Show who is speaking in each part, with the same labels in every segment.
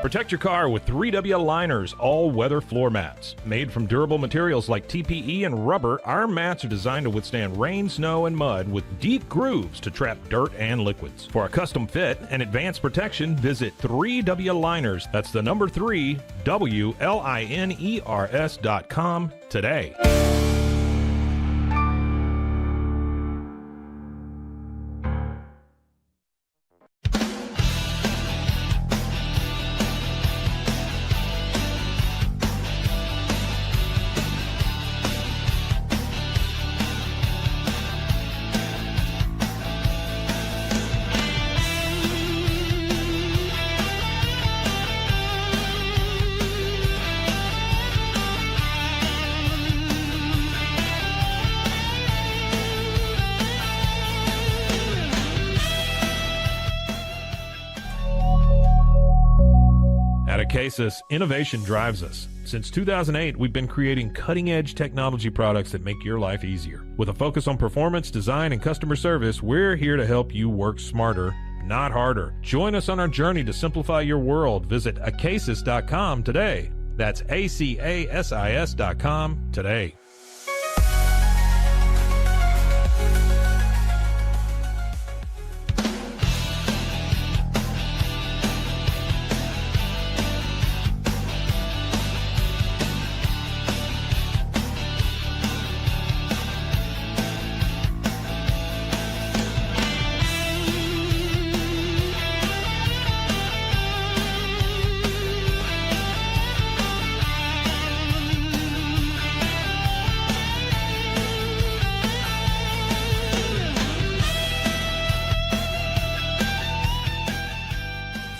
Speaker 1: Protect your car with 3W Liners all-weather floor mats. Made from durable materials like TPE and rubber, our mats are designed to withstand rain, snow, and mud with deep grooves to trap dirt and liquids. For a custom fit and advanced protection, visit 3W Liners. That's the number 3, WLINERS.com today. Cases, innovation drives us. Since 2008, we've been creating cutting-edge technology products that make your life easier. With a focus on performance, design, and customer service, we're here to help you work smarter, not harder. Join us on our journey to simplify your world. Visit acasis.com today. That's ACASIS.com today.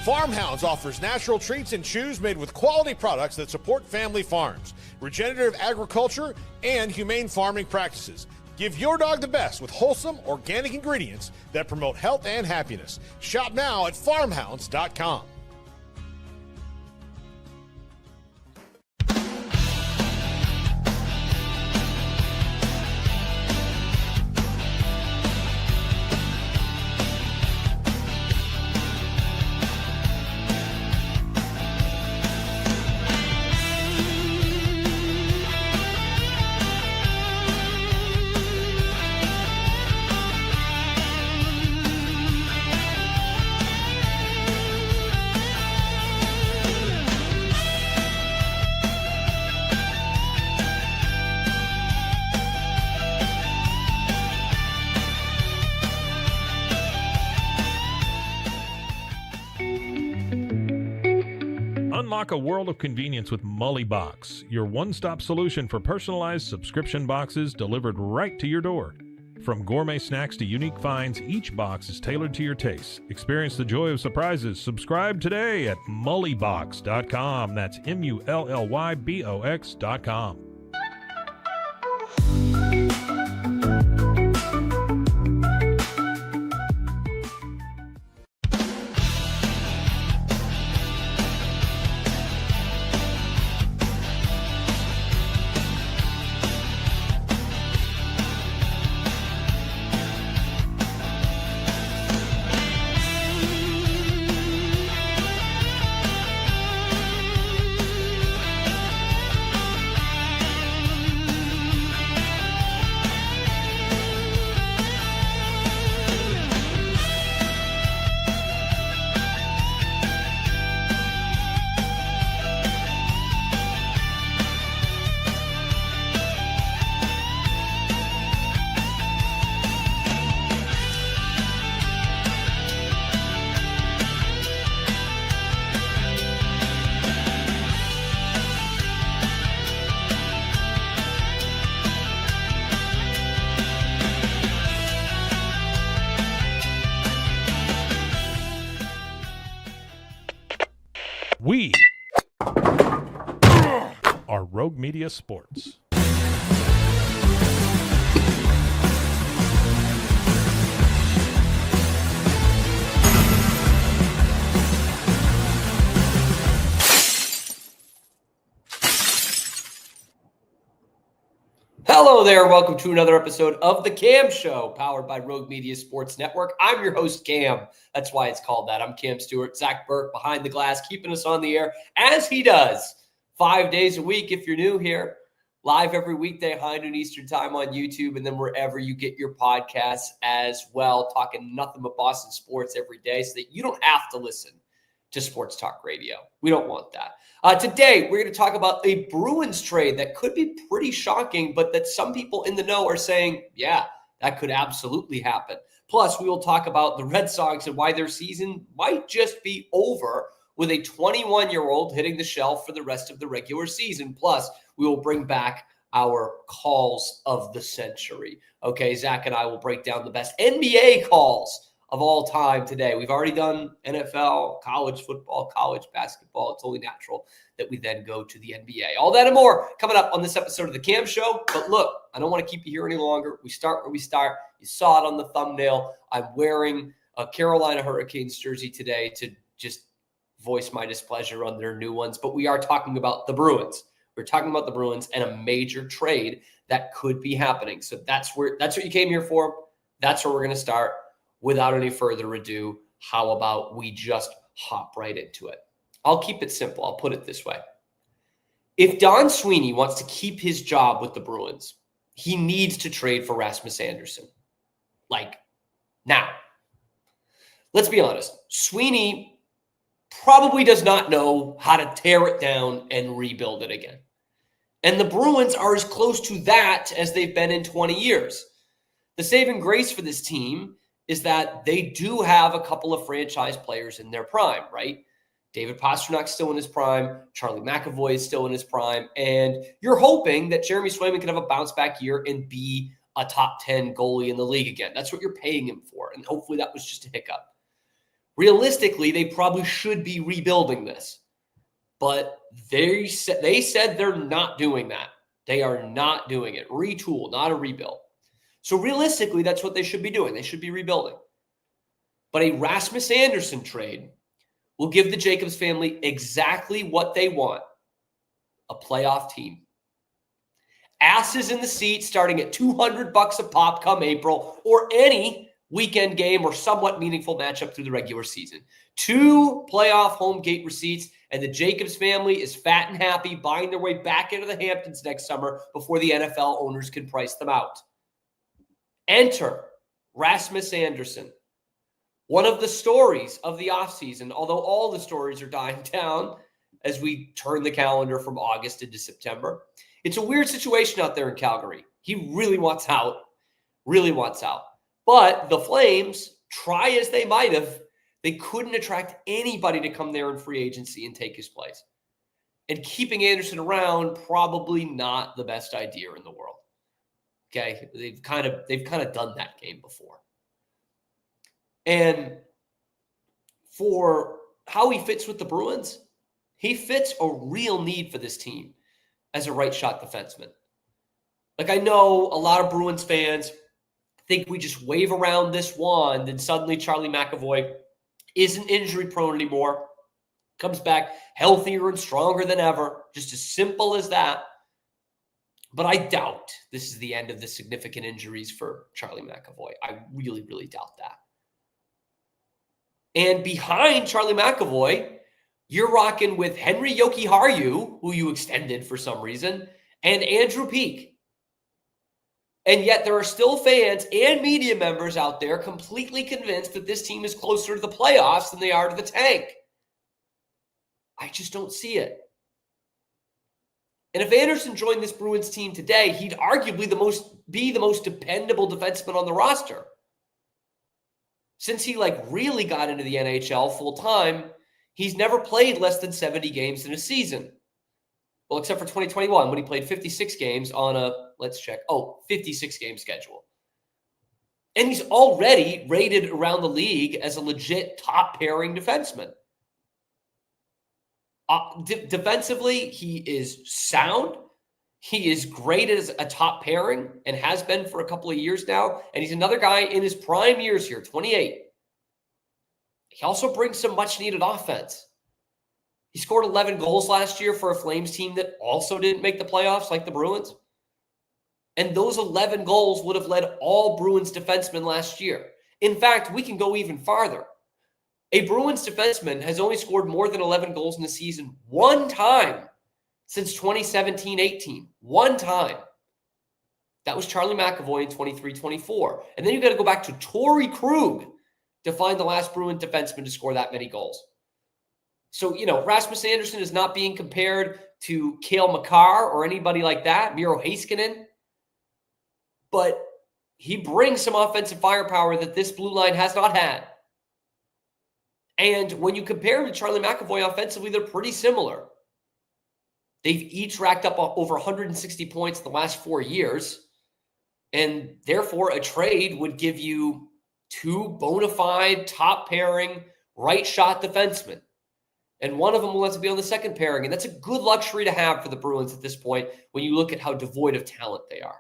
Speaker 2: Farmhounds offers natural treats and chews made with quality products that support family farms, regenerative agriculture, and humane farming practices. Give your dog the best with wholesome, organic ingredients that promote health and happiness. Shop now at farmhounds.com. Unlock a world of convenience with Mully Box, your one-stop solution for personalized subscription boxes delivered right to your door. From gourmet snacks to unique finds, each box is tailored to your tastes. Experience the joy of surprises. Subscribe today at mullybox.com. That's MULLYBOX.com. We are Rogue Media Sports.
Speaker 3: Hello, Hello there. Welcome to another episode of The Cam Show, powered by Rogue Media Sports Network. I'm your host, Cam. That's why it's called that. I'm Cam Stewart. Zach Burke behind the glass, keeping us on the air as he does 5 days a week. If you're new here, live every weekday, high noon Eastern time on YouTube, and then wherever you get your podcasts as well, talking nothing but Boston sports every day so that you don't have to listen to sports talk radio. We don't want that. Today, we're going to talk about a Bruins trade that could be pretty shocking, but that some people in the know are saying, yeah, that could absolutely happen. Plus, we will talk about the Red Sox and why their season might just be over with a 21-year-old hitting the shelf for the rest of the regular season. Plus, we will bring back our calls of the century. Okay, Zach and I will break down the best NBA calls of all time today. We've already done NFL, college football, college basketball. It's only natural that we then go to the NBA. All that and more coming up on this episode of The Cam Show. But look, I don't want to keep you here any longer. We start where we start. You saw it on the thumbnail. I'm wearing a Carolina Hurricanes jersey today to just voice my displeasure on their new ones. But we are talking about the Bruins. We're talking about the Bruins and a major trade that could be happening. So that's what you came here for. That's where we're going to start. Without any further ado, how about we just hop right into it? I'll keep it simple. I'll put it this way. If Don Sweeney wants to keep his job with the Bruins, he needs to trade for Rasmus Andersson. Like, now. Let's be honest. Sweeney probably does not know how to tear it down and rebuild it again. And the Bruins are as close to that as they've been in 20 years. The saving grace for this team is that they do have a couple of franchise players in their prime, right? David Pasternak's still in his prime. Charlie McAvoy is still in his prime. And you're hoping that Jeremy Swayman can have a bounce-back year and be a top 10 goalie in the league again. That's what you're paying him for. And hopefully that was just a hiccup. Realistically, they probably should be rebuilding this. But they said they're not doing that. They are not doing it. Retool, not a rebuild. So realistically, that's what they should be doing. They should be rebuilding. But a Rasmus Andersson trade will give the Jacobs family exactly what they want, a playoff team. Asses in the seats starting at $200 a pop come April, or any weekend game or somewhat meaningful matchup through the regular season. 2 playoff home gate receipts, and the Jacobs family is fat and happy, buying their way back into the Hamptons next summer before the NFL owners can price them out. Enter Rasmus Andersson. One of the stories of the offseason, although all the stories are dying down as we turn the calendar from August into September. It's a weird situation out there in Calgary. He really wants out. Really wants out. But the Flames, try as they might have, they couldn't attract anybody to come there in free agency and take his place. And keeping Andersson around, probably not the best idea in the world. Okay, they've kind of done that game before. And for how he fits with the Bruins, he fits a real need for this team as a right shot defenseman. Like, I know a lot of Bruins fans think we just wave around this wand and suddenly Charlie McAvoy isn't injury prone anymore, comes back healthier and stronger than ever, just as simple as that. But I doubt this is the end of the significant injuries for Charlie McAvoy. I really, really doubt that. And behind Charlie McAvoy, you're rocking with Henry Jokiharju, who you extended for some reason, and Andrew Peeke. And yet there are still fans and media members out there completely convinced that this team is closer to the playoffs than they are to the tank. I just don't see it. And if Andersson joined this Bruins team today, he'd arguably be the most dependable defenseman on the roster. Since he really got into the NHL full time, he's never played less than 70 games in a season. Well, except for 2021 when he played 56 games on a, 56 game schedule. And he's already rated around the league as a legit top pairing defenseman. Defensively, he is sound. He is great as a top pairing and has been for a couple of years now. And he's another guy in his prime years here, 28. He also brings some much needed offense. He scored 11 goals last year for a Flames team that also didn't make the playoffs like the Bruins. And those 11 goals would have led all Bruins defensemen last year. In fact, we can go even farther. A Bruins defenseman has only scored more than 11 goals in the season one time since 2017-18. One time. That was Charlie McAvoy in 23-24. And then you got to go back to Torrey Krug to find the last Bruin defenseman to score that many goals. So, Rasmus Andersson is not being compared to Cale Makar or anybody like that, Miro Heiskanen. But he brings some offensive firepower that this blue line has not had. And when you compare him to Charlie McAvoy offensively, they're pretty similar. They've each racked up over 160 points in the last 4 years. And therefore, a trade would give you two bona fide, top pairing, right shot defensemen. And one of them will have to be on the second pairing. And that's a good luxury to have for the Bruins at this point when you look at how devoid of talent they are.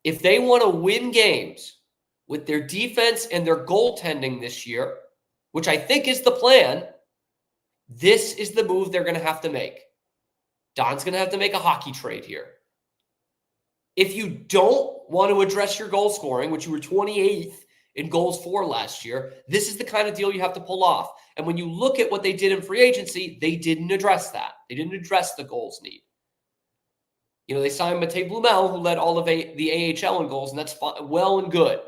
Speaker 3: If they want to win games with their defense and their goaltending this year, which I think is the plan, this is the move they're going to have to make. Don's going to have to make a hockey trade here. If you don't want to address your goal scoring, which you were 28th in goals for last year, this is the kind of deal you have to pull off. And when you look at what they did in free agency, they didn't address that. They didn't address the goals need. They signed Matej Blumel, who led all of the AHL in goals, and that's fine, well and good.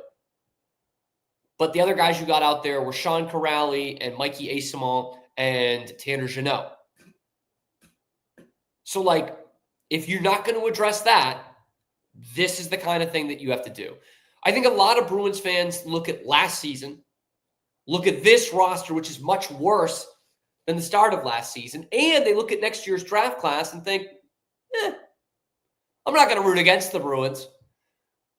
Speaker 3: But the other guys you got out there were Sean Corrali and Mikey Asimov and Tanner Jeannot. So, if you're not going to address that, this is the kind of thing that you have to do. I think a lot of Bruins fans look at last season, look at this roster, which is much worse than the start of last season, and they look at next year's draft class and think, I'm not going to root against the Bruins,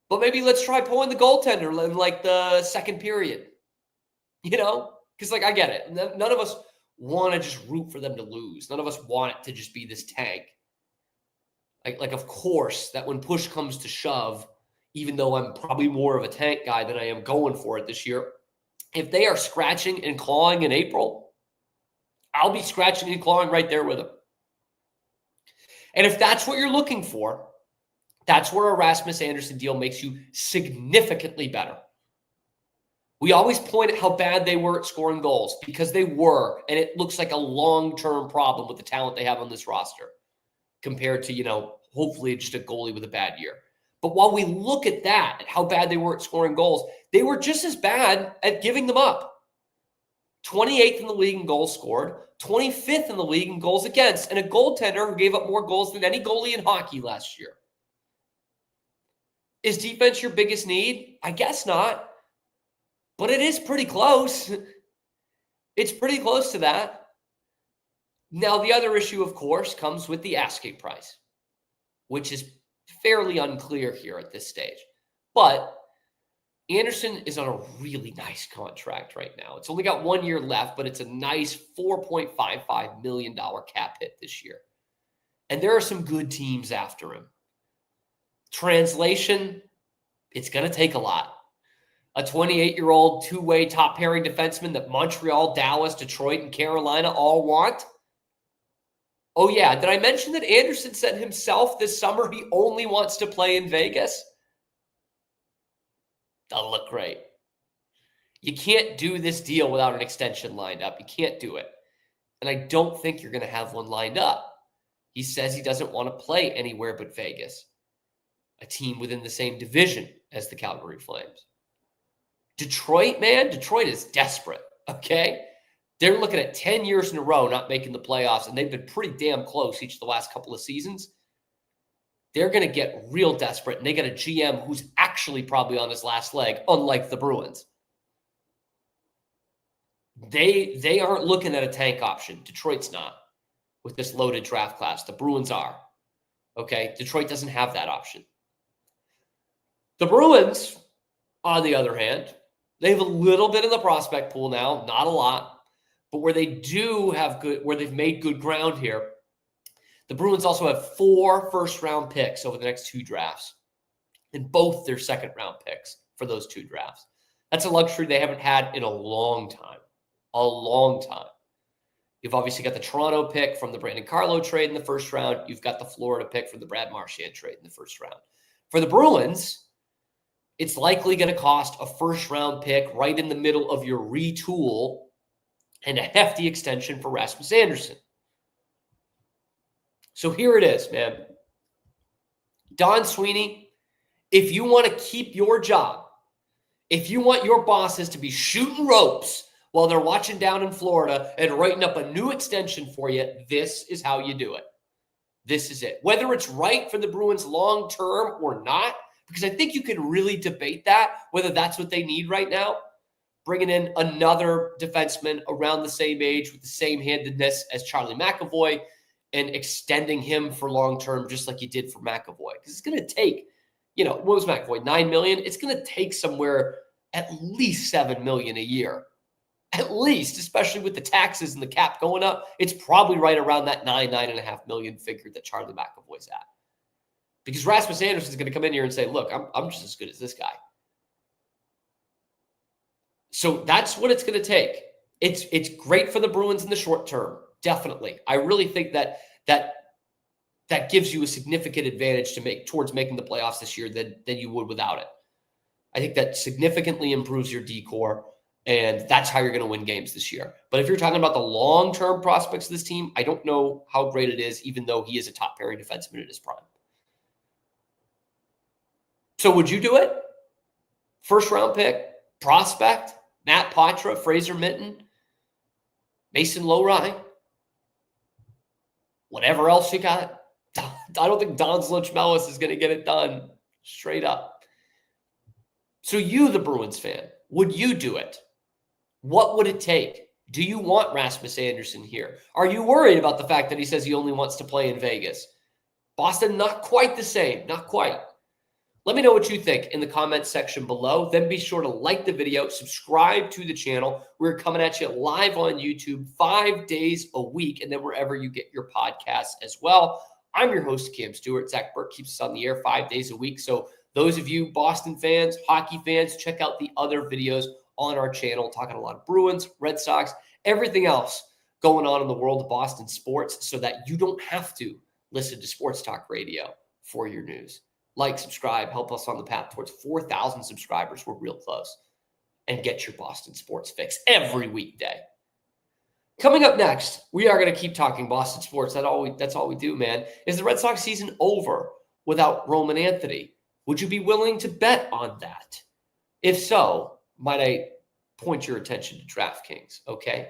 Speaker 3: but maybe let's try pulling the goaltender in the second period. Because I get it. None of us want to just root for them to lose. None of us want it to just be this tank. Of course, that when push comes to shove, even though I'm probably more of a tank guy than I am going for it this year, if they are scratching and clawing in April, I'll be scratching and clawing right there with them. And if that's what you're looking for, that's where a Rasmus Andersson deal makes you significantly better. We always point at how bad they were at scoring goals because they were, and it looks like a long-term problem with the talent they have on this roster compared to, hopefully just a goalie with a bad year. But while we look at that, at how bad they were at scoring goals, they were just as bad at giving them up. 28th in the league in goals scored, 25th in the league in goals against, and a goaltender who gave up more goals than any goalie in hockey last year. Is defense your biggest need? I guess not. But it is pretty close. It's pretty close to that. Now, the other issue, of course, comes with the asking price, which is fairly unclear here at this stage. But Andersson is on a really nice contract right now. It's only got 1 year left, but it's a nice $4.55 million cap hit this year. And there are some good teams after him. Translation, it's going to take a lot. A 28-year-old two-way top pairing defenseman that Montreal, Dallas, Detroit, and Carolina all want. Oh, yeah. Did I mention that Andersson said himself this summer he only wants to play in Vegas? That'll look great. You can't do this deal without an extension lined up. You can't do it. And I don't think you're going to have one lined up. He says he doesn't want to play anywhere but Vegas, a team within the same division as the Calgary Flames. Detroit, man, Detroit is desperate, okay? They're looking at 10 years in a row not making the playoffs, and they've been pretty damn close each of the last couple of seasons. They're going to get real desperate, and they got a GM who's actually probably on his last leg, unlike the Bruins. They aren't looking at a tank option. Detroit's not with this loaded draft class. The Bruins are, okay? Detroit doesn't have that option. The Bruins, on the other hand, they have a little bit in the prospect pool now, not a lot, but where they do have good, where they've made good ground here, the Bruins also have 4 first-round picks over the next 2 drafts, and both their second-round picks for those 2 drafts. That's a luxury they haven't had in a long time. A long time. You've obviously got the Toronto pick from the Brandon Carlo trade in the first round. You've got the Florida pick from the Brad Marchand trade in the first round. For the Bruins, it's likely going to cost a first-round pick right in the middle of your retool and a hefty extension for Rasmus Andersson. So here it is, man. Don Sweeney, if you want to keep your job, if you want your bosses to be shooting ropes while they're watching down in Florida and writing up a new extension for you, this is how you do it. This is it. Whether it's right for the Bruins long-term or not, because I think you can really debate that, whether that's what they need right now, bringing in another defenseman around the same age with the same handedness as Charlie McAvoy and extending him for long-term just like you did for McAvoy. Because it's going to take, what was McAvoy, $9 million? It's going to take somewhere at least $7 million a year. At least, especially with the taxes and the cap going up, it's probably right around that $9.5 million figure that Charlie McAvoy's at. Because Rasmus Andersson is going to come in here and say, look, I'm just as good as this guy. So that's what it's going to take. It's great for the Bruins in the short term, definitely. I really think that gives you a significant advantage towards making the playoffs this year than you would without it. I think that significantly improves your decor, and that's how you're going to win games this year. But if you're talking about the long-term prospects of this team, I don't know how great it is, even though he is a top-pairing defenseman in his prime. So would you do it? First-round pick, prospect, Matt Patra, Fraser Minton, Mason Lowry, whatever else you got. I don't think Don Lynch-Mellis is going to get it done straight up. So you, the Bruins fan, would you do it? What would it take? Do you want Rasmus Andersson here? Are you worried about the fact that he says he only wants to play in Vegas? Boston, not quite the same. Not quite. Let me know what you think in the comments section below. Then be sure to like the video, subscribe to the channel. We're coming at you live on YouTube 5 days a week, and then wherever you get your podcasts as well. I'm your host, Cam Stewart. Zach Burke keeps us on the air 5 days a week. So those of you Boston fans, hockey fans, check out the other videos on our channel, talking a lot of Bruins, Red Sox, everything else going on in the world of Boston sports so that you don't have to listen to sports talk radio for your news. Like, subscribe, help us on the path towards 4,000 subscribers. We're real close. And get your Boston sports fix every weekday. Coming up next, we are going to keep talking Boston sports. That's all we do, man. Is the Red Sox season over without Roman Anthony? Would you be willing to bet on that? If so, might I point your attention to DraftKings, okay?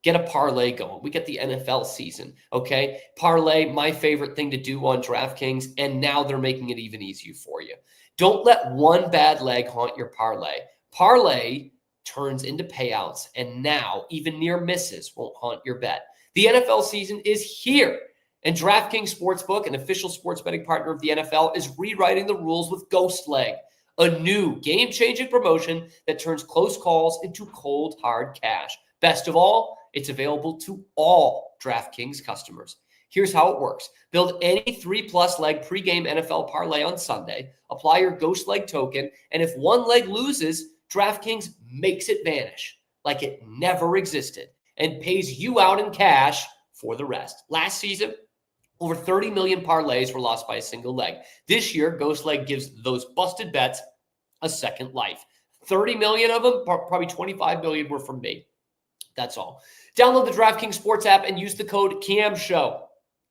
Speaker 3: Get a parlay going. We get the NFL season, okay? Parlay, my favorite thing to do on DraftKings, and now they're making it even easier for you. Don't let one bad leg haunt your parlay. Parlay turns into payouts, and now even near misses won't haunt your bet. The NFL season is here, and DraftKings Sportsbook, an official sports betting partner of the NFL, is rewriting the rules with Ghost Leg, a new game-changing promotion that turns close calls into cold, hard cash. Best of all, it's available to all DraftKings customers. Here's how it works. Build any 3+ leg pregame NFL parlay on Sunday, apply your Ghost Leg token, and if one leg loses, DraftKings makes it vanish like it never existed and pays you out in cash for the rest. Last season, over 30 million parlays were lost by a single leg. This year, Ghost Leg gives those busted bets a second life. 30 million of them, probably 25 million were from me. That's all. Download the DraftKings Sports app and use the code CAMSHOW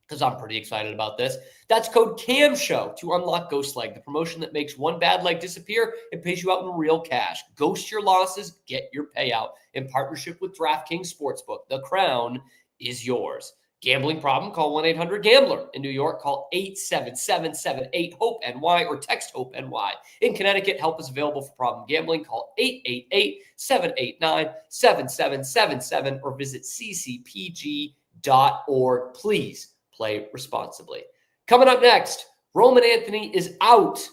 Speaker 3: because I'm pretty excited about this. That's code CAMSHOW to unlock Ghost Leg, the promotion that makes one bad leg disappear and pays you out in real cash. Ghost your losses, get your payout in partnership with DraftKings Sportsbook. The crown is yours. Gambling problem? Call 1-800-GAMBLER. In New York, call 877-78-HOPE-NY or text HOPE-NY. In Connecticut, help is available for problem gambling. Call 888-789-7777 or visit ccpg.org. Please play responsibly. Coming up next, Roman Anthony is out.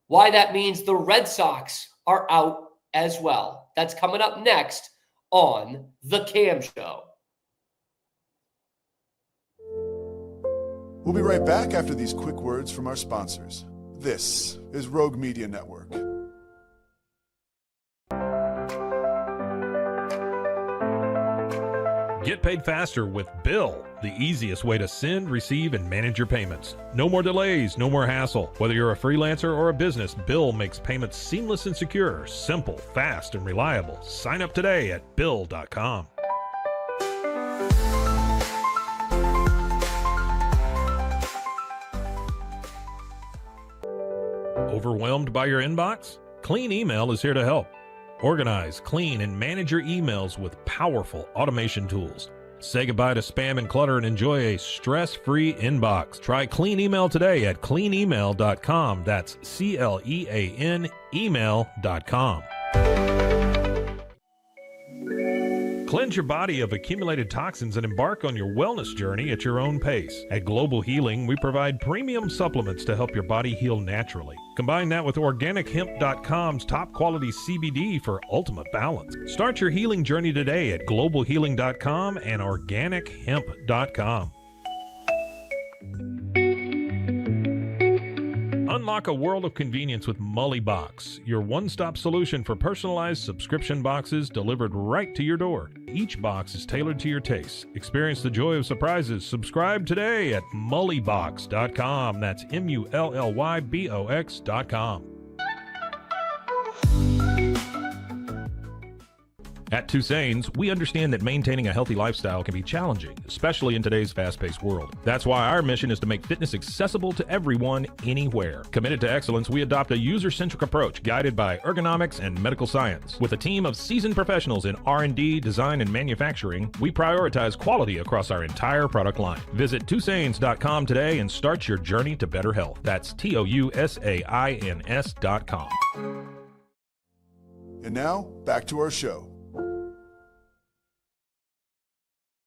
Speaker 3: Why that means the Red Sox are out as well. That's coming up next on The Cam Show.
Speaker 4: We'll be right back after these quick words from our sponsors. This is Rogue Media Network.
Speaker 2: Get paid faster with Bill, the easiest way to send, receive, and manage your payments. No more delays, no more hassle. Whether you're a freelancer or a business, Bill makes payments seamless and secure, simple, fast, and reliable. Sign up today at Bill.com. Overwhelmed by your inbox? Clean Email is here to help. Organize, clean, and manage your emails with powerful automation tools. Say goodbye to spam and clutter and enjoy a stress-free inbox. Try Clean Email today at cleanemail.com. That's CLEAN email.com. Cleanse your body of accumulated toxins and embark on your wellness journey at your own pace. At Global Healing, we provide premium supplements to help your body heal naturally. Combine that with OrganicHemp.com's top quality CBD for ultimate balance. Start your healing journey today at GlobalHealing.com and OrganicHemp.com. Unlock a world of convenience with Mullybox, your one-stop solution for personalized subscription boxes delivered right to your door. Each box is tailored to your taste. Experience the joy of surprises. Subscribe today at mullybox.com. That's MULLYBOX.com. At Tusane's, we understand that maintaining a healthy lifestyle can be challenging, especially in today's fast-paced world. That's why our mission is to make fitness accessible to everyone, anywhere. Committed to excellence, we adopt a user-centric approach guided by ergonomics and medical science. With a team of seasoned professionals in R&D, design, and manufacturing, we prioritize quality across our entire product line. Visit Tusanes.com today and start your journey to better health. That's TOUSAINS.com.
Speaker 4: And now, back to our show.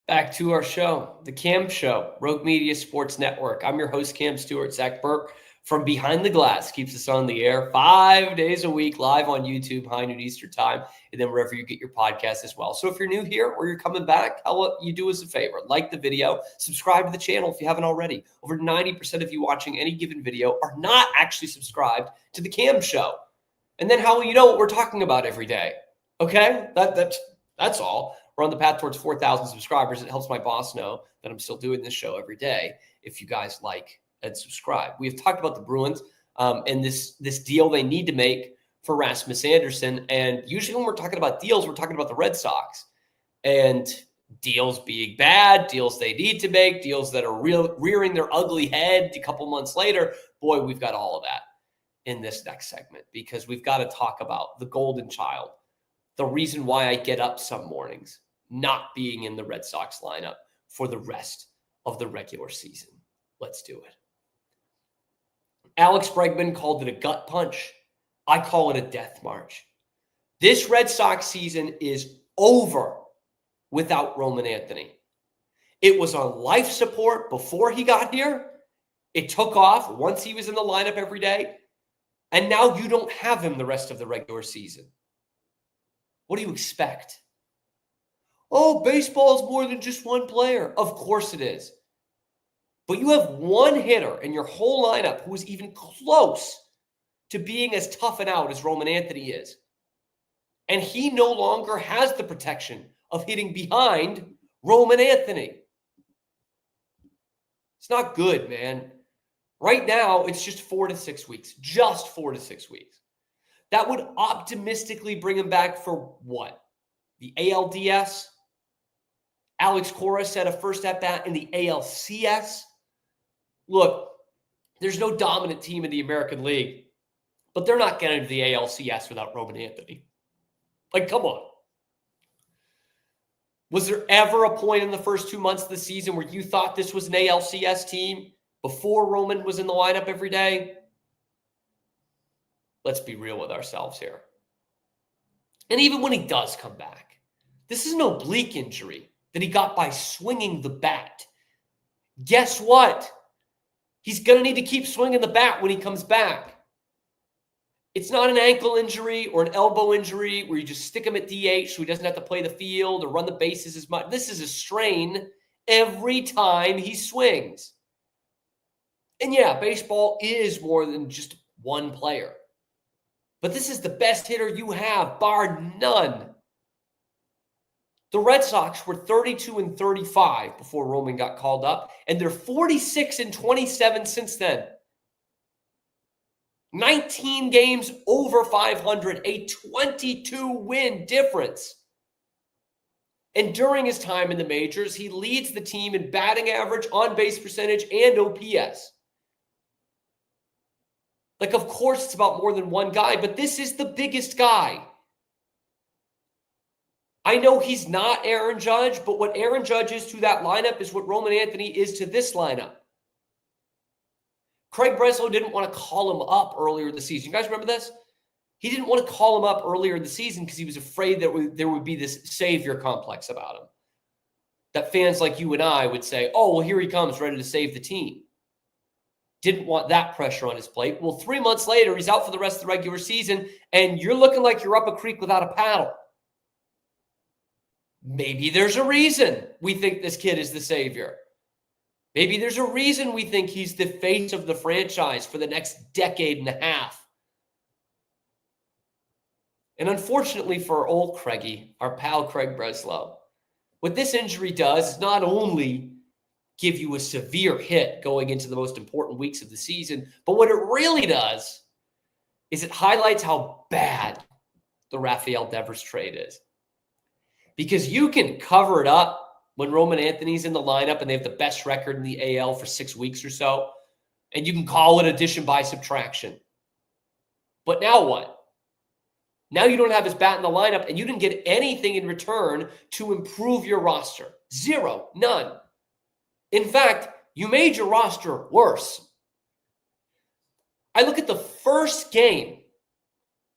Speaker 3: Back to our show, The Cam Show, Rogue Media Sports Network. I'm your host, Cam Stewart. Zach Burke from Behind the Glass keeps us on the air 5 days a week, live on YouTube, high noon Eastern time, and then wherever you get your podcast as well. So if you're new here or you're coming back, how you do us a favor. Like the video, subscribe to the channel if you haven't already. Over 90% of you watching any given video are not actually subscribed to The Cam Show. And then how will you know what we're talking about every day? Okay, that's all. We're on the path towards 4,000 subscribers. It helps my boss know that I'm still doing this show every day if you guys like and subscribe. We have talked about the Bruins and this deal they need to make for Rasmus Andersson. And usually when we're talking about deals, we're talking about the Red Sox. And deals being bad, deals they need to make, deals that are rearing their ugly head a couple months later. Boy, we've got all of that in this next segment because we've got to talk about the golden child, the reason why I get up some mornings, not being in the Red Sox lineup for the rest of the regular season. Let's do it. Alex Bregman called it a gut punch. I call it a death march. This Red Sox season is over without Roman Anthony. It was on life support before he got here. It took off once he was in the lineup every day. And now you don't have him the rest of the regular season. What do you expect? Oh, baseball is more than just one player. Of course it is. But you have one hitter in your whole lineup who is even close to being as tough and out as Roman Anthony is. And he no longer has the protection of hitting behind Roman Anthony. It's not good, man. Right now, it's just 4 to 6 weeks. Just 4 to 6 weeks. That would optimistically bring him back for what? The ALDS? Alex Cora said a first at-bat in the ALCS. Look, there's no dominant team in the American League, but they're not getting to the ALCS without Roman Anthony. Like, come on. Was there ever a point in the first 2 months of the season where you thought this was an ALCS team before Roman was in the lineup every day? Let's be real with ourselves here. And even when he does come back, this is an oblique injury that he got by swinging the bat. Guess what? He's going to need to keep swinging the bat when he comes back. It's not an ankle injury or an elbow injury where you just stick him at DH so he doesn't have to play the field or run the bases as much. This is a strain every time he swings. And yeah, baseball is more than just one player. But this is the best hitter you have, bar none. The Red Sox were 32-35 before Roman got called up, and they're 46-27 since then. 19 games over 500, a 22-win difference. And during his time in the majors, he leads the team in batting average, on-base percentage, and OPS. Like, of course, it's about more than one guy, but this is the biggest guy. I know he's not Aaron Judge, but what Aaron Judge is to that lineup is what Roman Anthony is to this lineup. Craig Breslow didn't want to call him up earlier in the season. You guys remember this? He didn't want to call him up earlier in the season because he was afraid that there would be this savior complex about him. That fans like you and I would say, oh, well, here he comes, ready to save the team. Didn't want that pressure on his plate. Well, 3 months later, he's out for the rest of the regular season, and you're looking like you're up a creek without a paddle. Maybe there's a reason we think this kid is the savior. Maybe there's a reason we think he's the face of the franchise for the next decade and a half. And unfortunately for old Craigie, our pal Craig Breslow, what this injury does is not only give you a severe hit going into the most important weeks of the season, but what it really does is it highlights how bad the Rafael Devers trade is. Because you can cover it up when Roman Anthony's in the lineup and they have the best record in the AL for 6 weeks or so, and you can call it addition by subtraction. But now what? Now you don't have his bat in the lineup, and you didn't get anything in return to improve your roster. Zero. None. In fact, you made your roster worse. I look at the first game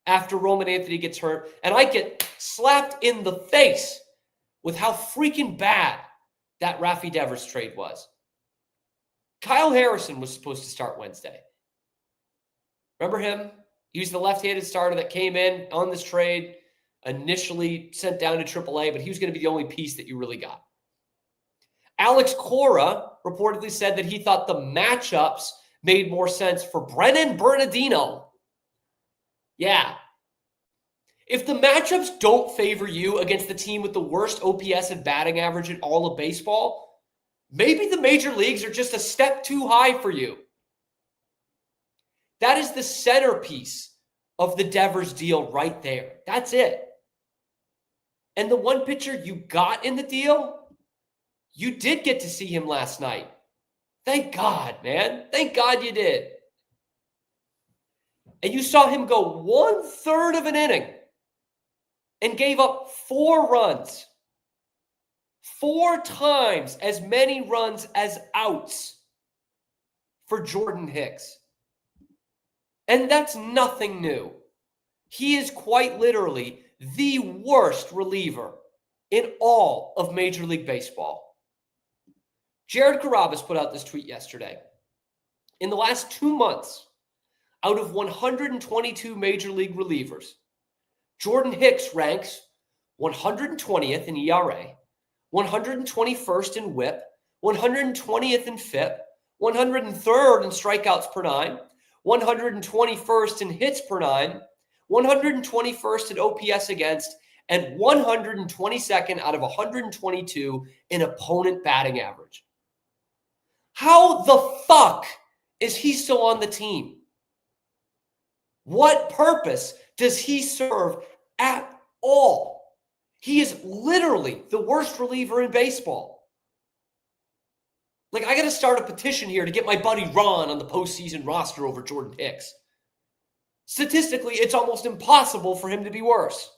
Speaker 3: after Roman Anthony gets hurt, and I get slapped in the face with how freaking bad that Rafi Devers trade was. Kyle Harrison was supposed to start Wednesday. Remember him? He was the left-handed starter that came in on this trade, initially sent down to AAA, but he was going to be the only piece that you really got. Alex Cora reportedly said that he thought the matchups made more sense for Brennan Bernardino. Yeah. If the matchups don't favor you against the team with the worst OPS and batting average in all of baseball, maybe the major leagues are just a step too high for you. That is the centerpiece of the Devers deal right there. That's it. And the one pitcher you got in the deal, you did get to see him last night. Thank God, man. Thank God you did. And you saw him go 1/3 of an inning and gave up 4 runs. 4 times as many runs as outs for Jordan Hicks. And that's nothing new. He is quite literally the worst reliever in all of Major League Baseball. Jared Carrabis put out this tweet yesterday. In the last 2 months, out of 122 Major League relievers, Jordan Hicks ranks 120th in ERA, 121st in WHIP, 120th in FIP, 103rd in strikeouts per nine, 121st in hits per nine, 121st in OPS against, and 122nd out of 122 in opponent batting average. How the fuck is he still on the team? What purpose does he serve at all? He is literally the worst reliever in baseball. Like, I got to start a petition here to get my buddy Ron on the postseason roster over Jordan Hicks. Statistically, it's almost impossible for him to be worse.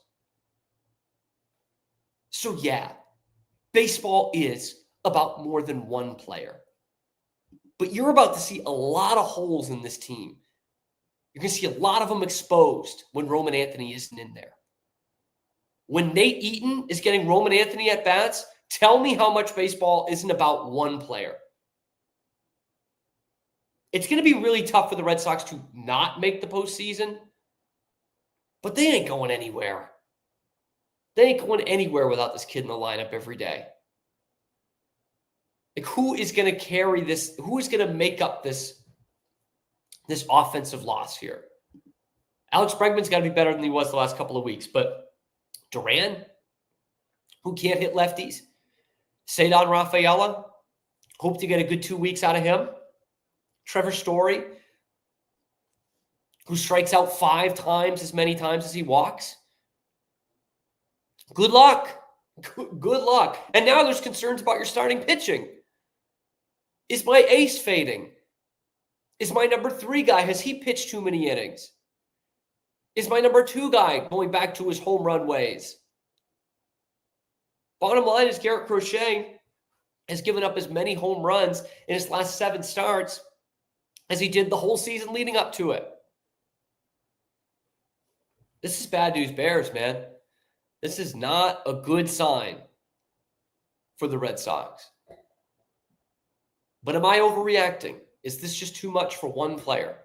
Speaker 3: So yeah, baseball is about more than one player. But you're about to see a lot of holes in this team. You're going to see a lot of them exposed when Roman Anthony isn't in there. When Nate Eaton is getting Roman Anthony at bats, tell me how much baseball isn't about one player. It's going to be really tough for the Red Sox to not make the postseason, but they ain't going anywhere. They ain't going anywhere without this kid in the lineup every day. Like, who is going to carry this? Who is going to make up this offensive loss here? Alex Bregman's got to be better than he was the last couple of weeks, but Duran, who can't hit lefties. Cedar Rafaela, hope to get a good 2 weeks out of him. Trevor Story, who strikes out 5 times as many times as he walks. Good luck. Good luck. And now there's concerns about your starting pitching. Is my ace fading? Is my number 3 guy, has he pitched too many innings? Is my number 2 guy going back to his home run ways? Bottom line is Garrett Crochet has given up as many home runs in his last 7 starts as he did the whole season leading up to it. This is bad news bears, man. This is not a good sign for the Red Sox. But am I overreacting? Is this just too much for one player?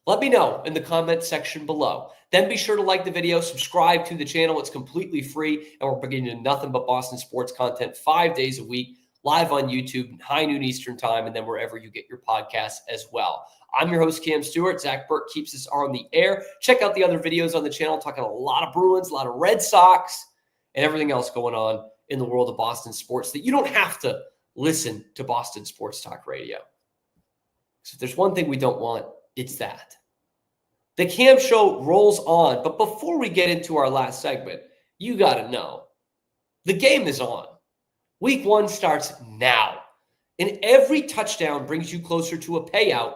Speaker 3: Let me know in the comment section below. Then be sure to like the video, subscribe to the channel. It's completely free, and we're bringing you nothing but Boston sports content 5 days a week, live on YouTube, high noon Eastern time, and then wherever you get your podcasts as well. I'm your host, Cam Stewart. Zach Burke keeps us on the air. Check out the other videos on the channel, talking a lot of Bruins, a lot of Red Sox, and everything else going on in the world of Boston sports that you don't have to listen to Boston Sports Talk Radio. So if there's one thing we don't want, it's that. The Cam Show rolls on, but before we get into our last segment, you got to know, the game is on. Week 1 starts now, and every touchdown brings you closer to a payout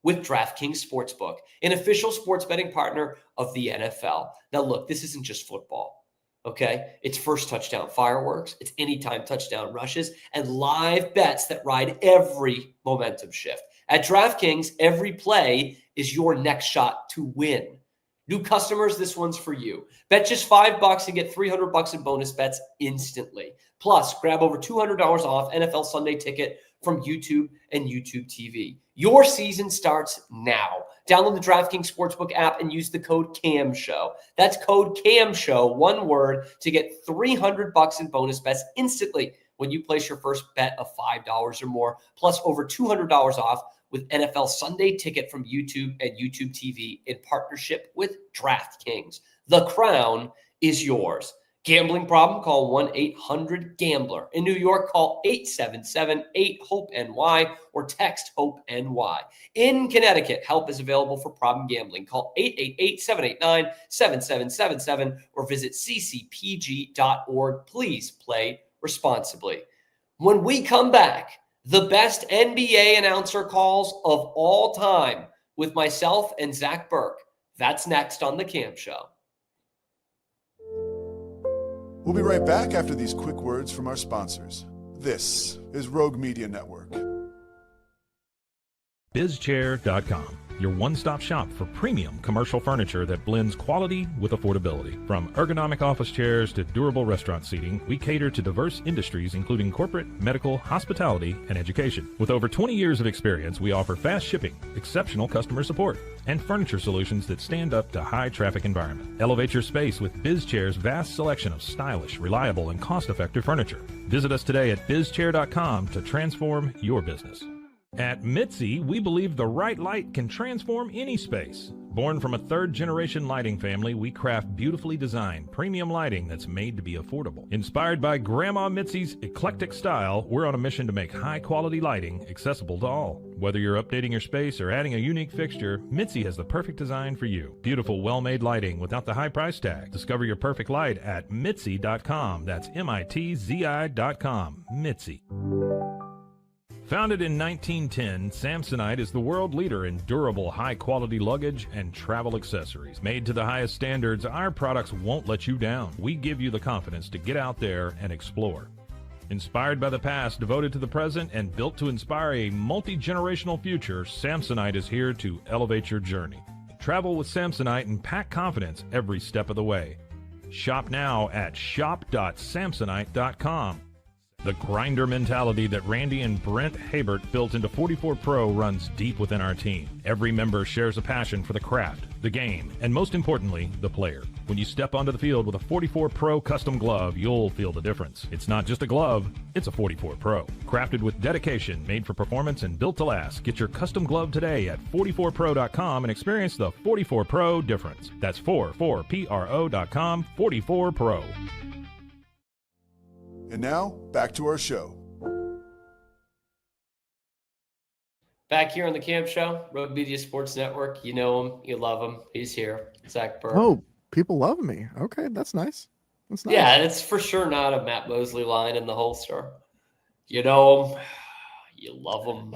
Speaker 3: with DraftKings Sportsbook, an official sports betting partner of the NFL. Now look, this isn't just football, okay? It's first touchdown fireworks, it's anytime touchdown rushes, and live bets that ride every momentum shift. At DraftKings, every play is your next shot to win. New customers, this one's for you. Bet just $5 and get $300 in bonus bets instantly. Plus, grab over $200 off NFL Sunday Ticket from YouTube and YouTube TV. Your season starts now. Download the DraftKings Sportsbook app and use the code CAMSHOW. That's code CAMSHOW, one word, to get $300 in bonus bets instantly when you place your first bet of $5 or more, plus over $200 off with NFL Sunday Ticket from YouTube and YouTube TV in partnership with DraftKings. The crown is yours. Gambling problem? Call 1-800-GAMBLER. In New York, call 877-8-HOPE-NY or text HOPE-NY. In Connecticut, help is available for problem gambling. Call 888-789-7777 or visit ccpg.org. Please play responsibly. When we come back, the best NBA announcer calls of all time with myself and Zach Burke. That's next on The Cam Show.
Speaker 4: We'll be right back after these quick words from our sponsors. This is Rogue Media Network.
Speaker 1: BizChair.com, your one-stop shop for premium commercial furniture that blends quality with affordability. From ergonomic office chairs to durable restaurant seating, we cater to diverse industries including corporate, medical, hospitality, and education. With over 20 years of experience, we offer fast shipping, exceptional customer support, and furniture solutions that stand up to high-traffic environment. Elevate your space with BizChair's vast selection of stylish, reliable, and cost-effective furniture. Visit us today at BizChair.com to transform your business. At Mitzi, we believe the right light can transform any space. Born from a third-generation lighting family, we craft beautifully designed, premium lighting that's made to be affordable. Inspired by Grandma Mitzi's eclectic style, we're on a mission to make high-quality lighting accessible to all. Whether you're updating your space or adding a unique fixture, Mitzi has the perfect design for you. Beautiful, well-made lighting without the high price tag. Discover your perfect light at Mitzi.com. That's MITZI.com. Mitzi. Founded in 1910, Samsonite is the world leader in durable, high-quality luggage and travel accessories. Made to the highest standards, our products won't let you down. We give you the confidence to get out there and explore. Inspired by the past, devoted to the present, and built to inspire a multi-generational future, Samsonite is here to elevate your journey. Travel with Samsonite and pack confidence every step of the way. Shop now at shop.samsonite.com. The grinder mentality that Randy and Brent Habert built into 44 Pro runs deep within our team. Every member shares a passion for the craft, the game, and most importantly, the player. When you step onto the field with a 44 Pro custom glove, you'll feel the difference. It's not just a glove, it's a 44 Pro. Crafted with dedication, made for performance, and built to last. Get your custom glove today at 44pro.com and experience the 44 Pro difference. That's 44pro.com, 44 Pro.
Speaker 4: And now, back to our show.
Speaker 3: Back here on the Cam Show, Road Media Sports Network. You know him, you love him. He's here, Zach Burke.
Speaker 5: Oh, people love me. Okay, that's nice. That's nice.
Speaker 3: Yeah, it's for sure not a Matt Mosley line in the holster. You know him, you love him.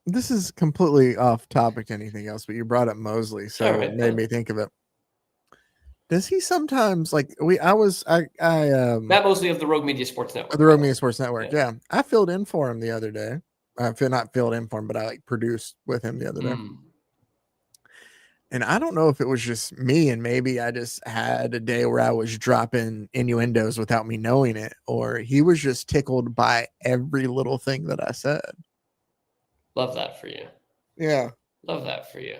Speaker 5: This is completely off topic to anything else, but you brought up Mosley, so
Speaker 3: right,
Speaker 5: it made me think of it. Does he sometimes Matt
Speaker 3: Mosley of the Rogue Media Sports Network.
Speaker 5: The Rogue Media Sports Network, yeah. I filled in for him the other day. I feel not filled in for him, but I produced with him the other day. And I don't know if it was just me and maybe I just had a day where I was dropping innuendos without me knowing it, or he was just tickled by every little thing that I said.
Speaker 3: Love that for you.
Speaker 5: Yeah.
Speaker 3: Love that for you.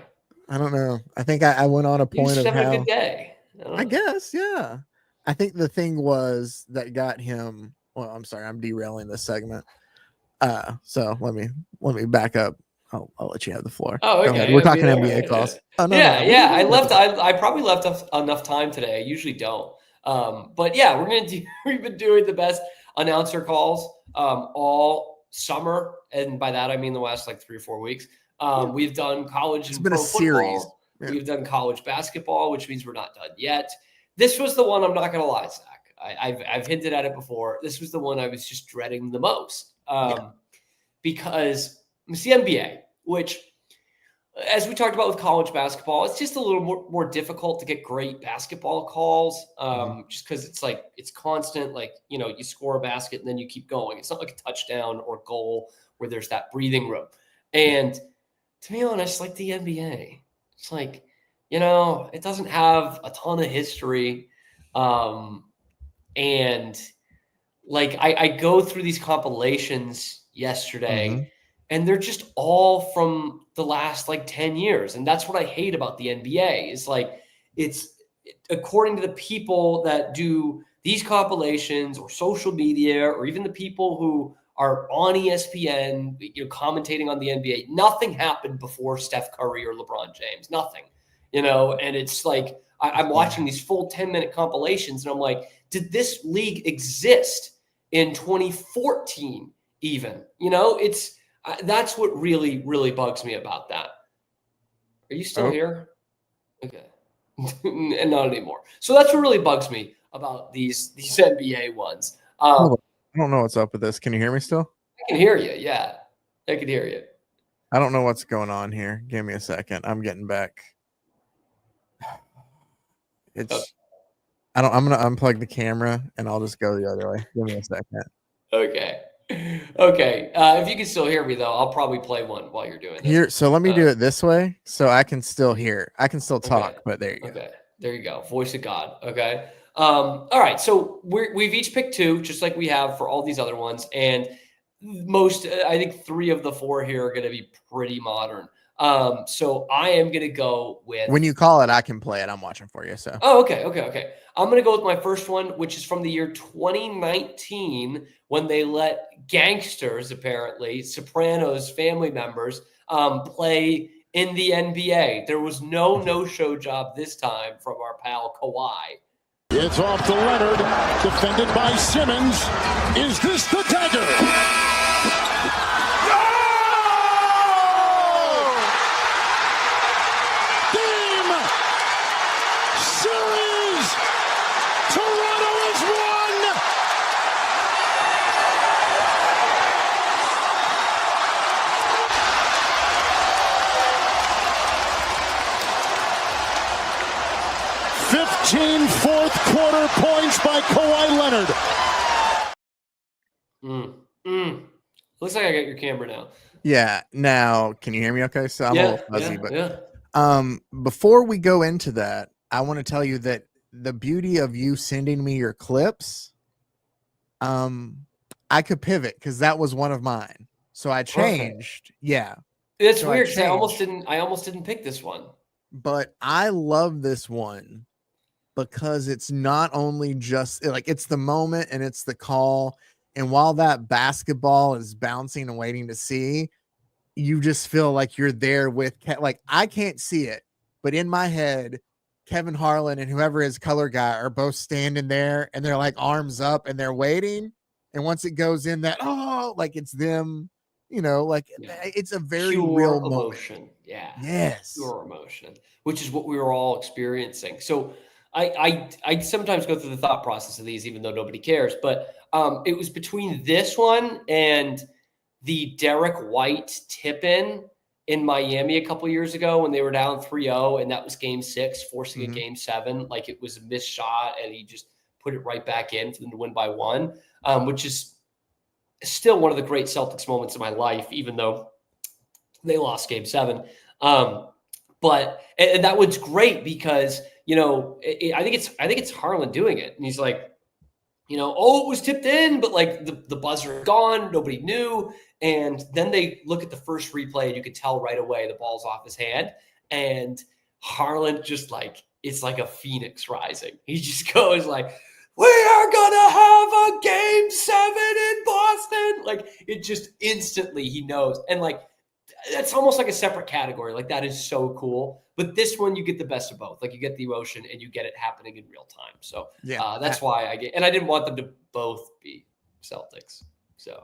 Speaker 5: I don't know. I think I went on a point of
Speaker 3: having
Speaker 5: how,
Speaker 3: a good day.
Speaker 5: I guess, yeah. I think the thing was that got him. Well, I'm sorry, I'm derailing this segment. So let me back up. I'll let you have the floor.
Speaker 3: Oh, okay.
Speaker 5: We're talking NBA calls. Oh, no,
Speaker 3: yeah,
Speaker 5: no.
Speaker 3: yeah. I probably left enough time today. I usually don't. But yeah, we've been doing the best announcer calls all summer, and by that I mean the last like 3 or 4 weeks. We've done college and pro
Speaker 5: series.
Speaker 3: Football. Yeah. We've done college basketball, which means we're not done yet. This was the one, I'm not going to lie, Zach. I've hinted at it before. This was the one I was just dreading the most because it's the NBA, which, as we talked about with college basketball, it's just a little more difficult to get great basketball calls just because it's constant. Like, you score a basket and then you keep going. It's not like a touchdown or goal where there's that breathing room. And to be honest, like the NBA, it's like, it doesn't have a ton of history. And like I go through these compilations yesterday and they're just all from the last like 10 years. And that's what I hate about the NBA is like, it's according to the people that do these compilations or social media, or even the people who are on ESPN, commentating on the NBA, nothing happened before Steph Curry or LeBron James, nothing, and it's like, I'm watching these full 10-minute compilations and I'm like, did this league exist in 2014 even? It's that's what really, really bugs me about that. Are you still here? Okay. And not anymore. So that's what really bugs me about these NBA ones.
Speaker 5: I don't know what's up with this. Can you hear me still?
Speaker 3: I can hear you. Yeah, I can hear you.
Speaker 5: I don't know what's going on here. Give me a second. I'm getting back. I'm going to unplug the camera and I'll just go the other way. Give me a second.
Speaker 3: Okay. If you can still hear me though, I'll probably play one while you're doing this.
Speaker 5: Here, so let me do it this way so I can still hear. I can still talk, but there you go.
Speaker 3: Okay. There you go. Voice of God. Okay. All right. So we've each picked 2, just like we have for all these other ones. And I think 3 of the 4 here are going to be pretty modern. So I am going to go with.
Speaker 5: When you call it, I can play it. I'm watching for you. So.
Speaker 3: Oh, okay. I'm going to go with my first one, which is from the year 2019 when they let gangsters, apparently Sopranos family members, play in the NBA. There was no-show job this time from our pal Kawhi.
Speaker 6: It's off to Leonard, defended by Simmons. Is this the dagger? Game! Series! Toronto has won! Fourth-quarter points by Kawhi Leonard.
Speaker 3: Looks like I got your camera now.
Speaker 5: Yeah. Now, can you hear me okay? So I'm a little fuzzy,
Speaker 3: but
Speaker 5: before we go into that, I want to tell you that the beauty of you sending me your clips, I could pivot because that was one of mine. So I changed. Perfect. Yeah.
Speaker 3: It's weird because I almost didn't pick this one.
Speaker 5: But I love this one because it's not only just like it's the moment and it's the call. And while that basketball is bouncing and waiting to see, you just feel like you're there with, like, I can't see it, but in my head, Kevin Harlan and whoever his color guy are both standing there and they're like arms up and they're waiting. And once it goes in that, like it's them, like it's a very
Speaker 3: pure
Speaker 5: real
Speaker 3: emotion.
Speaker 5: moment.
Speaker 3: Yeah.
Speaker 5: Yes.
Speaker 3: Pure emotion, which is what we were all experiencing. So I sometimes go through the thought process of these, even though nobody cares, but it was between this one and the Derek White tip-in Miami a couple years ago when they were down 3-0, and that was game 6, forcing a game 7. Like, it was a missed shot, and he just put it right back in for them to win by 1, which is still one of the great Celtics moments in my life, even though they lost game 7. But that was great because, I think it's Harlan doing it. And he's like, it was tipped in, but like the buzzer gone, nobody knew. And then they look at the first replay and you could tell right away the ball's off his hand. And Harlan just like, it's like a phoenix rising. He just goes like, we are going to have a game 7 in Boston. Like, it just instantly he knows. And like, that's almost like a separate category. Like, that is so cool. But this one, you get the best of both. Like, you get the emotion and you get it happening in real time. So that's why and I didn't want them to both be Celtics.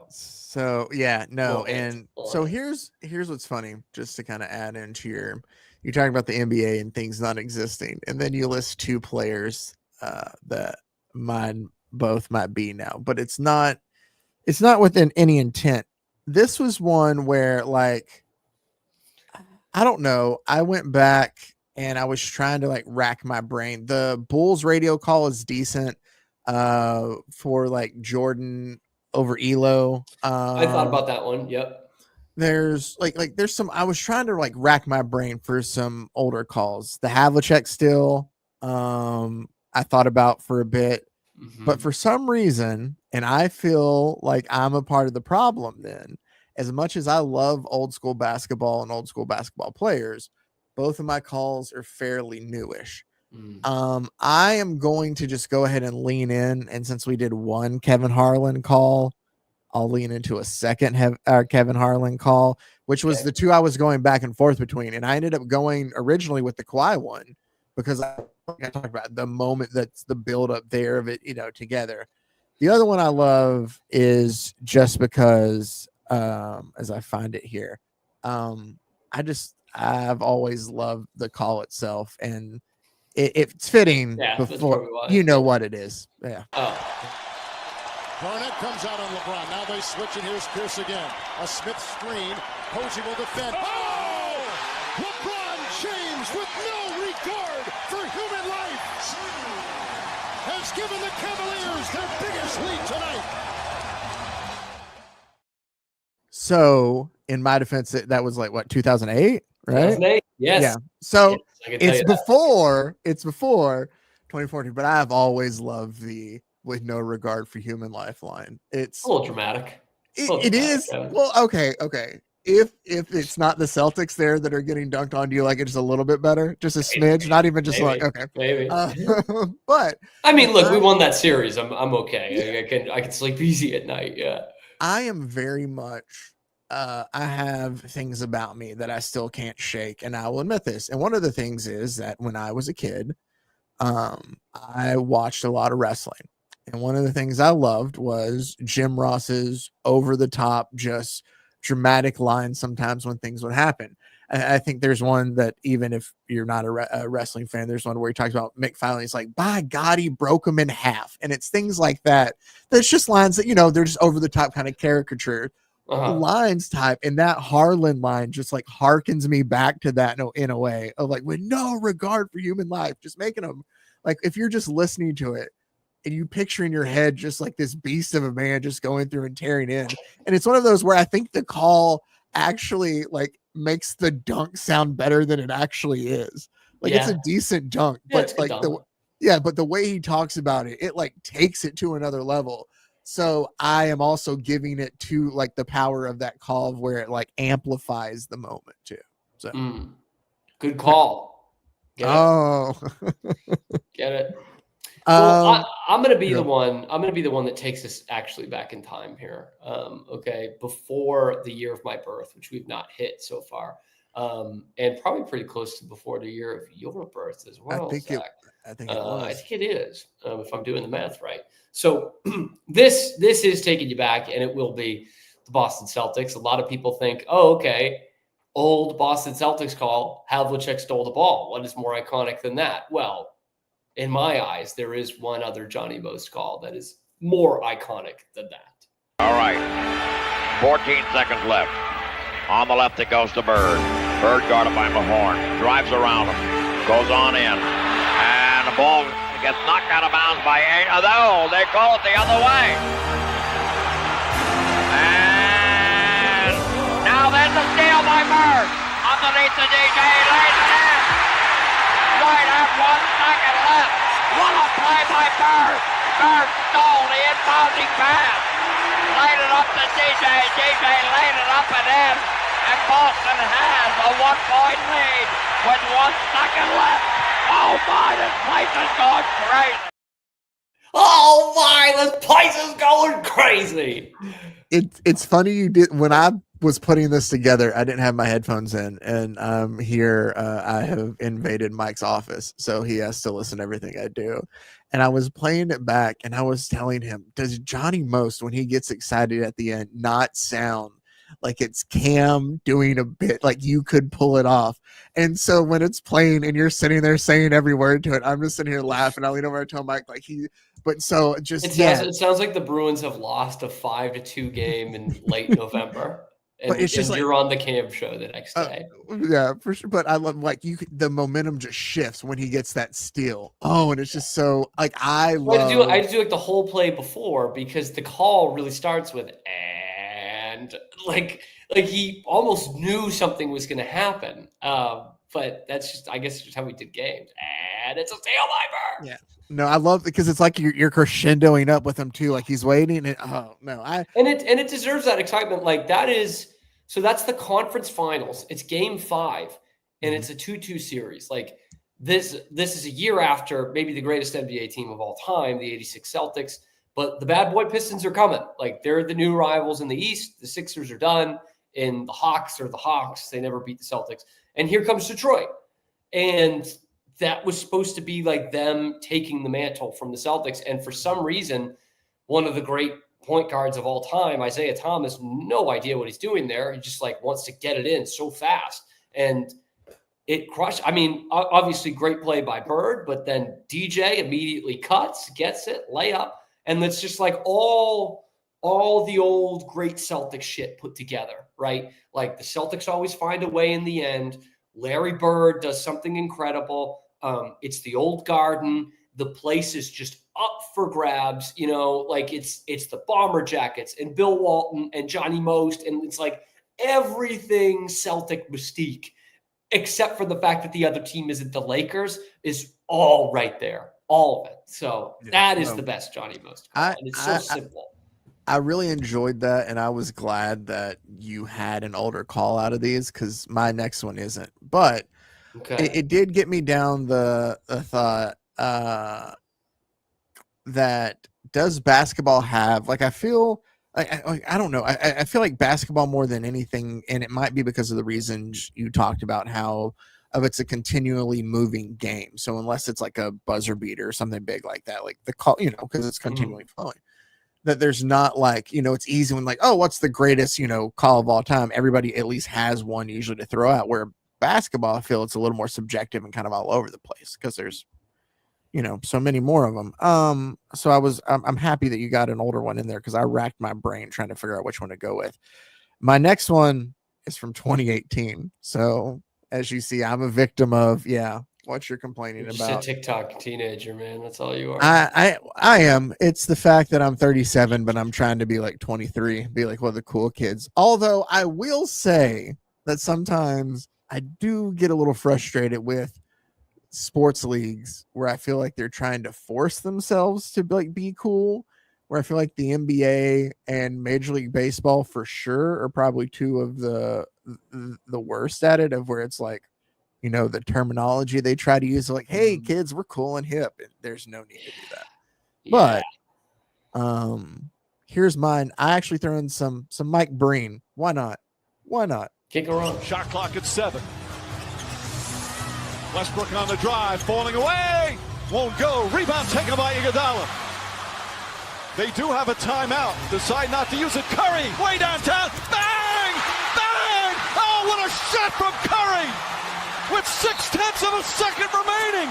Speaker 3: So
Speaker 5: yeah, no. And so here's what's funny, just to kind of add into you're talking about the NBA and things not existing. And then you list 2 players that mine both might be now, but it's not within any intent. This was one where, like, I don't know. I went back and I was trying to like rack my brain. The Bulls radio call is decent for like Jordan over Elo.
Speaker 3: I thought about that one. Yep.
Speaker 5: There's some, I was trying to like rack my brain for some older calls. The Havlicek still, I thought about for a bit, but for some reason, and I feel like I'm a part of the problem then, as much as I love old school basketball and old school basketball players, both of my calls are fairly newish. I am going to just go ahead and lean in. And since we did one Kevin Harlan call, I'll lean into a second Kevin Harlan call, which was the 2 I was going back and forth between. And I ended up going originally with the Kawhi one because I talked about the moment that's the build up there of it, together. The other one I love is just because, as I find it here, I've always loved the call itself, and it's fitting before what it is. Yeah.
Speaker 6: Garnett comes out on LeBron. Now they switch, and here's Pierce again. A Smith screen. Posey will defend. Oh! LeBron James, with no regard for human life, has given the Cavaliers their biggest lead tonight.
Speaker 5: So, in my defense, that was like, what, 2008, right?
Speaker 3: 2008, yes.
Speaker 5: Yeah. So, it's before 2014, but I've always loved the with no regard for human lifeline. It's
Speaker 3: a little dramatic.
Speaker 5: It is. Yeah. Well, okay. If it's not the Celtics there that are getting dunked on, do you like it just a little bit better? Just a smidge, not even just
Speaker 3: maybe.
Speaker 5: But
Speaker 3: I mean, look, we won that series. I'm okay. Yeah. I can sleep easy at night. Yeah.
Speaker 5: I am very much. I have things about me that I still can't shake, and I will admit this. And one of the things is that when I was a kid, I watched a lot of wrestling. And one of the things I loved was Jim Ross's over-the-top, just dramatic lines sometimes when things would happen. I think there's one that, even if you're not a wrestling fan, there's one where he talks about Mick Foley. He's like, by God, he broke him in half. And it's things like that. There's just lines that, they're just over-the-top kind of caricature lines type. And that Harlan line just like harkens me back to that in a way of like, with no regard for human life, just making them like, if you're just listening to it, and you picture in your head just like this beast of a man just going through and tearing in. And it's one of those where I think the call actually like makes the dunk sound better than it actually is. Like it's a decent dunk, but like but the way he talks about it, it like takes it to another level. So I am also giving it to like the power of that call of where it like amplifies the moment too. So
Speaker 3: good call.
Speaker 5: Get
Speaker 3: it. Well, I'm going to be the one. I'm going to be the one that takes us actually back in time here. Before the year of my birth, which we've not hit so far. and probably pretty close to before the year of your birth as well, Zach.
Speaker 5: I think it was.
Speaker 3: I think it is, if I'm doing the math right. So this is taking you back, and it will be the Boston Celtics. A lot of people think, oh, okay, old Boston Celtics call, Havlicek stole the ball. What is more iconic than that? Well, in my eyes, there is one other Johnny Most call that is more iconic than that.
Speaker 7: All right, 14 seconds left. On the left, it goes to Bird. Bird guarded by Mahorn. Drives around him. Goes on in. And the ball gets knocked out of bounds by no, they call it the other way. And now there's a steal by Bird. Underneath the DJ, lays it in. Right at 1 second left. What a play by Bird. Bird stole the inbounding pass. Laid it up to DJ. DJ laid it up and in. And Boston has a 1-point lead with 1 second left. Oh my, this place is going crazy.
Speaker 3: Oh my, this place is going crazy.
Speaker 5: It's funny you did when I was putting this together. I didn't have my headphones in, and here I have invaded Mike's office, so he has to listen to everything I do. And I was playing it back, and I was telling him, does Johnny Most, when he gets excited at the end, not sound like it's Cam doing a bit, like you could pull it off? And so when it's playing and you're sitting there saying every word to it, I'm just sitting here laughing. I lean over and tell Mike, like but so just
Speaker 3: it sounds like the Bruins have lost a 5-2 game in late November. And,
Speaker 5: but it's just like,
Speaker 3: you're on the Cam show the next day.
Speaker 5: Yeah, for sure. But I love the momentum just shifts when he gets that steal. Oh, and it's just so like I had
Speaker 3: to do like the whole play before, because the call really starts with and like he almost knew something was going to happen. But that's just, I guess, just how we did games. And it's a steal by Bird.
Speaker 5: Yeah. No, I love it because it's like you're crescendoing up with him too. Like he's waiting. And
Speaker 3: it deserves that excitement. Like that's the conference finals. It's game 5, and it's a 2-2 series. Like this is a year after maybe the greatest NBA team of all time, the '86 Celtics. But the bad boy Pistons are coming. Like they're the new rivals in the East. The Sixers are done, and the Hawks are the Hawks. They never beat the Celtics. And here comes Detroit, and that was supposed to be like them taking the mantle from the Celtics. And for some reason, one of the great point guards of all time, Isaiah Thomas, no idea what he's doing there. He just like wants to get it in so fast. And it crushed. I mean, obviously great play by Bird, but then DJ immediately cuts, gets it, layup. And it's just like all the old great Celtics shit put together, right? Like the Celtics always find a way in the end. Larry Bird does something incredible. It's the old Garden. The place is just up for grabs, like it's the Bomber Jackets and Bill Walton and Johnny Most. And it's like everything Celtic mystique, except for the fact that the other team isn't the Lakers, is all right there. All of it. So that is the best Johnny Most. And it's so simple.
Speaker 5: I really enjoyed that, and I was glad that you had an older call out of these because my next one isn't. But it did get me down the thought that does basketball have, like, I feel I don't know. I feel like basketball more than anything, and it might be because of the reasons you talked about, how it's a continually moving game. So unless it's like a buzzer beater or something big like that, like the call, because it's continually flowing, that there's not like, it's easy when like, oh, what's the greatest, call of all time? Everybody at least has one usually to throw out, where basketball, I feel it's a little more subjective and kind of all over the place because there's, so many more of them. So I'm happy that you got an older one in there because I racked my brain trying to figure out which one to go with. My next one is from 2018. So as you see, I'm a victim of, what you're complaining about.
Speaker 3: Just a TikTok teenager, man. That's all you are.
Speaker 5: I am. It's the fact that I'm 37, but I'm trying to be like 23, be like one of the cool kids. Although I will say that sometimes I do get a little frustrated with sports leagues where I feel like they're trying to force themselves to be cool, where I feel like the NBA and Major League Baseball for sure are probably two of the worst at it, of where it's like, the terminology they try to use, like, hey kids, we're cool and hip, and there's no need to do that. But here's mine. I actually threw in some Mike Breen. Why not?
Speaker 3: Can't go wrong.
Speaker 6: Shot clock at 7. Westbrook on the drive, falling away. Won't go. Rebound taken by Iguodala. They do have a timeout. Decide not to use it. Curry, way downtown. Bang! Bang! Oh, what a shot from Curry! With 0.6 of a second remaining.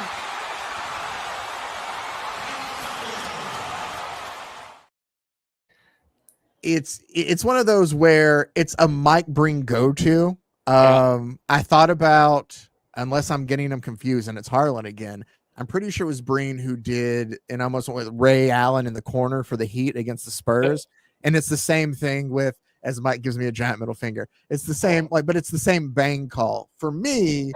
Speaker 5: It's one of those where it's a Mike Breen go-to. I thought about, unless I'm getting them confused, and it's Harlan again. I'm pretty sure it was Breen who did, and I almost went with Ray Allen in the corner for the Heat against the Spurs. And it's the same thing with, as Mike gives me a giant middle finger. It's the same, but it's the same bang call. For me,